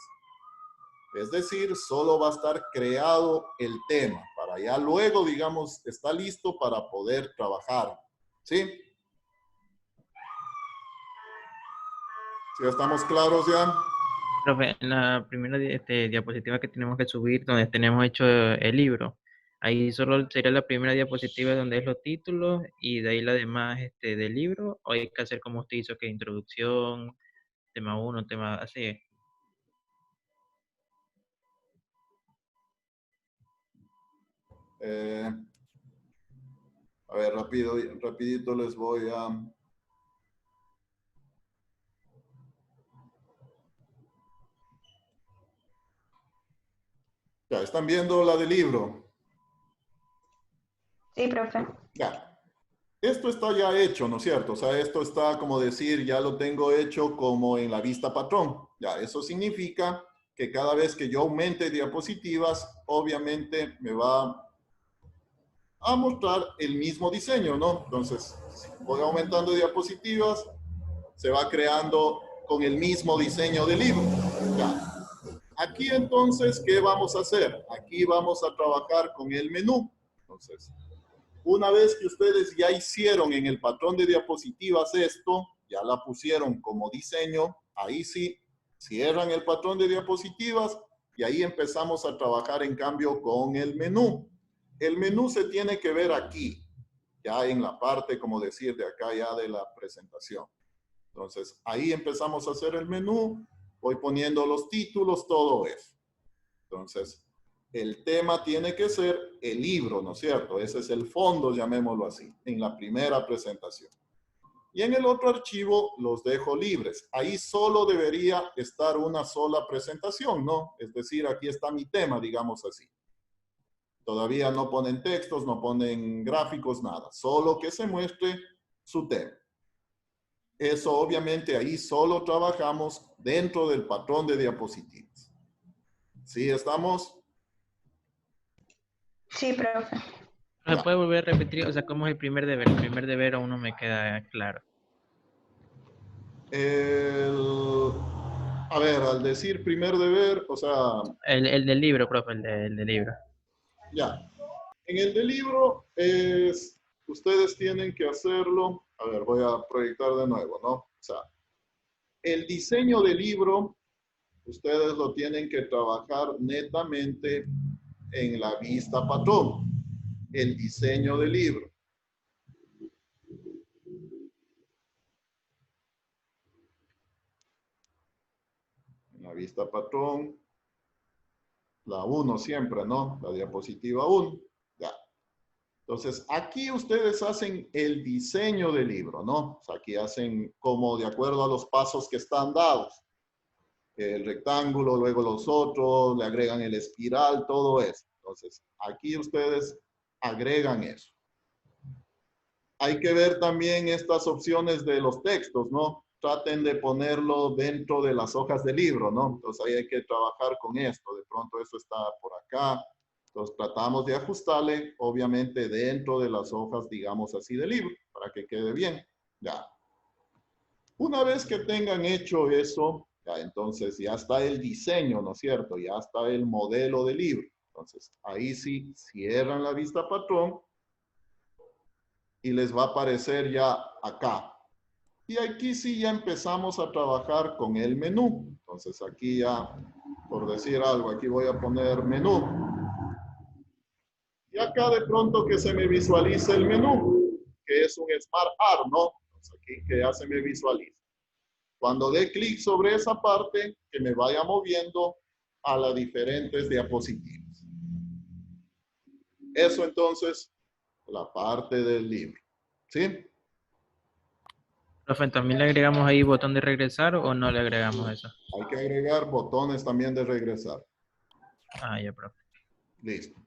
Es decir, solo va a estar creado el tema, para ya luego, digamos, está listo para poder trabajar. ¿Sí? ¿Sí estamos claros ya? Profe, en la primera diapositiva que tenemos que subir, donde tenemos hecho el libro, ahí solo sería la primera diapositiva donde es los títulos y de ahí la demás del libro, o hay que hacer como usted hizo, que introducción, tema 1, tema así. A ver, rapidito les voy a... Ya, ¿están viendo la del libro? Sí, profe. Ya. Esto está ya hecho, ¿no es cierto? O sea, esto está como decir, ya lo tengo hecho como en la vista patrón. Ya, eso significa que cada vez que yo aumente diapositivas, obviamente me va a mostrar el mismo diseño, ¿no? Entonces, si voy aumentando diapositivas, se va creando con el mismo diseño del libro. Ya. Aquí entonces, ¿qué vamos a hacer? Aquí vamos a trabajar con el menú. Entonces, una vez que ustedes ya hicieron en el patrón de diapositivas esto, ya la pusieron como diseño, ahí sí, cierran el patrón de diapositivas y ahí empezamos a trabajar en cambio con el menú. El menú se tiene que ver aquí, ya en la parte, como decir, de acá ya de la presentación. Entonces, ahí empezamos a hacer el menú, voy poniendo los títulos, todo eso. Entonces, el tema tiene que ser el libro, ¿no es cierto? Ese es el fondo, llamémoslo así, en la primera presentación. Y en el otro archivo los dejo libres. Ahí solo debería estar una sola presentación, ¿no? Es decir, aquí está mi tema, digamos así. Todavía no ponen textos, no ponen gráficos, nada. Solo que se muestre su tema. Eso obviamente ahí solo trabajamos dentro del patrón de diapositivas. ¿Sí estamos? Sí, profe. ¿Se puede volver a repetir? O sea, ¿cómo es el primer deber? El primer deber aún no me queda claro. A ver, al decir primer deber, o sea... El del libro, profe, el del libro. Ya. En el del libro, ustedes tienen que hacerlo... A ver, voy a proyectar de nuevo, ¿no? O sea, el diseño del libro ustedes lo tienen que trabajar netamente en la vista patrón, el diseño del libro. En la vista patrón, la 1 siempre, ¿no? La diapositiva 1. Ya. Entonces, aquí ustedes hacen el diseño del libro, ¿no? O sea, aquí hacen como de acuerdo a los pasos que están dados. El rectángulo, luego los otros, le agregan el espiral, todo eso. Entonces, aquí ustedes agregan eso. Hay que ver también estas opciones de los textos, ¿no? Traten de ponerlo dentro de las hojas del libro, ¿no? Entonces, ahí hay que trabajar con esto. De pronto, eso está por acá. Entonces, tratamos de ajustarle, obviamente, dentro de las hojas, digamos así, del libro, para que quede bien. Ya. Una vez que tengan hecho eso, ya, entonces ya está el diseño, ¿no es cierto? Ya está el modelo del libro. Entonces, ahí sí, cierran la vista patrón y les va a aparecer ya acá. Y aquí sí ya empezamos a trabajar con el menú. Entonces, aquí ya, por decir algo, aquí voy a poner menú. Y acá de pronto que se me visualice el menú, que es un Smart Art, ¿no? Entonces, aquí que ya se me visualiza. Cuando dé clic sobre esa parte, que me vaya moviendo a las diferentes diapositivas. Eso entonces, la parte del libro. ¿Sí? Profe, ¿también le agregamos ahí botón de regresar o no le agregamos eso? Hay que agregar botones también de regresar. Ah, ya, profe. Listo.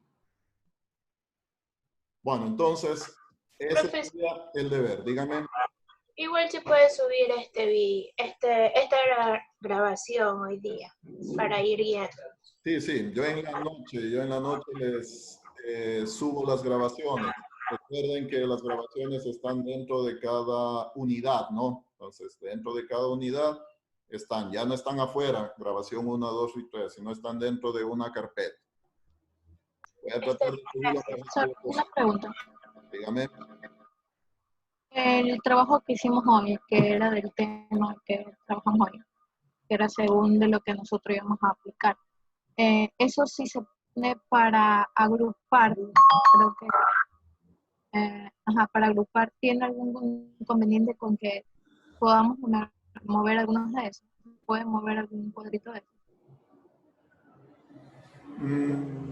Bueno, entonces, ese sería el deber. Dígame. Igual se puede subir esta grabación hoy día para ir guiando. Sí, sí, yo en la noche les subo las grabaciones. Recuerden que las grabaciones están dentro de cada unidad, ¿no? Entonces, dentro de cada unidad están, ya no están afuera, grabación 1, 2 y 3, sino están dentro de una carpeta. Voy a tratar de subirlo. Una pregunta. Dígame. El trabajo que hicimos hoy, que era del tema que trabajamos hoy, que era según de lo que nosotros íbamos a aplicar, eso sí se pone para agrupar, creo que, para agrupar, ¿tiene algún inconveniente con que podamos mover algunos de esos? ¿Puede mover algún cuadrito de esos?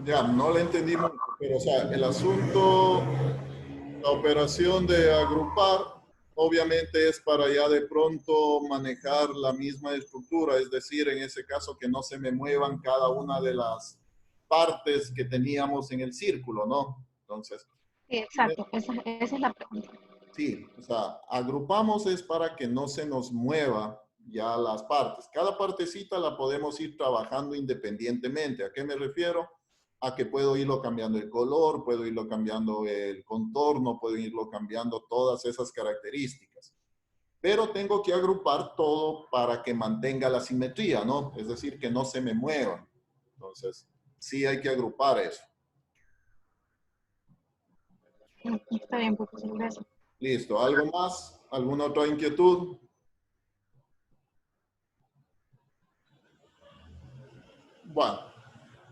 Ya, no le entendí mucho, pero o sea, el asunto, la operación de agrupar, obviamente es para ya de pronto manejar la misma estructura, es decir, en ese caso que no se me muevan cada una de las partes que teníamos en el círculo, ¿no? Entonces. Sí, exacto, esa es la pregunta. Sí, o sea, agrupamos es para que no se nos mueva ya las partes. Cada partecita la podemos ir trabajando independientemente. ¿A qué me refiero? A que puedo irlo cambiando el color, puedo irlo cambiando el contorno, puedo irlo cambiando todas esas características. Pero tengo que agrupar todo para que mantenga la simetría, ¿no? Es decir, que no se me muevan. Entonces, sí hay que agrupar eso. Está bien, profesor, gracias. Listo. ¿Algo más? ¿Alguna otra inquietud? Bueno,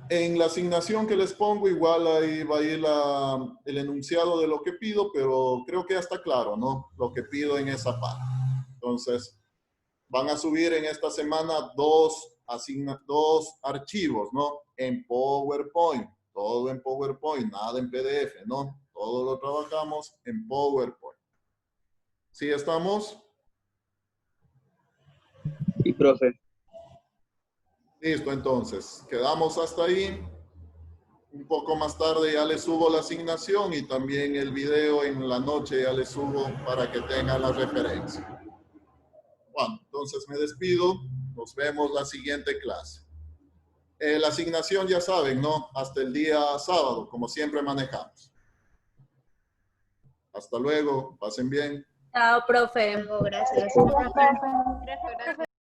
en la asignación que les pongo, igual ahí va a ir el enunciado de lo que pido, pero creo que ya está claro, ¿no? Lo que pido en esa parte. Entonces, van a subir en esta semana dos archivos, ¿no? En PowerPoint, todo en PowerPoint, nada en PDF, ¿no? Todo lo trabajamos en PowerPoint. ¿Sí estamos? Sí, profe. Listo, entonces. Quedamos hasta ahí. Un poco más tarde ya les subo la asignación y también el video en la noche ya les subo para que tengan la referencia. Bueno, entonces me despido. Nos vemos la siguiente clase. La asignación ya saben, ¿no? Hasta el día sábado, como siempre manejamos. Hasta luego. Pasen bien. Chao, profe. Gracias. Gracias, profe.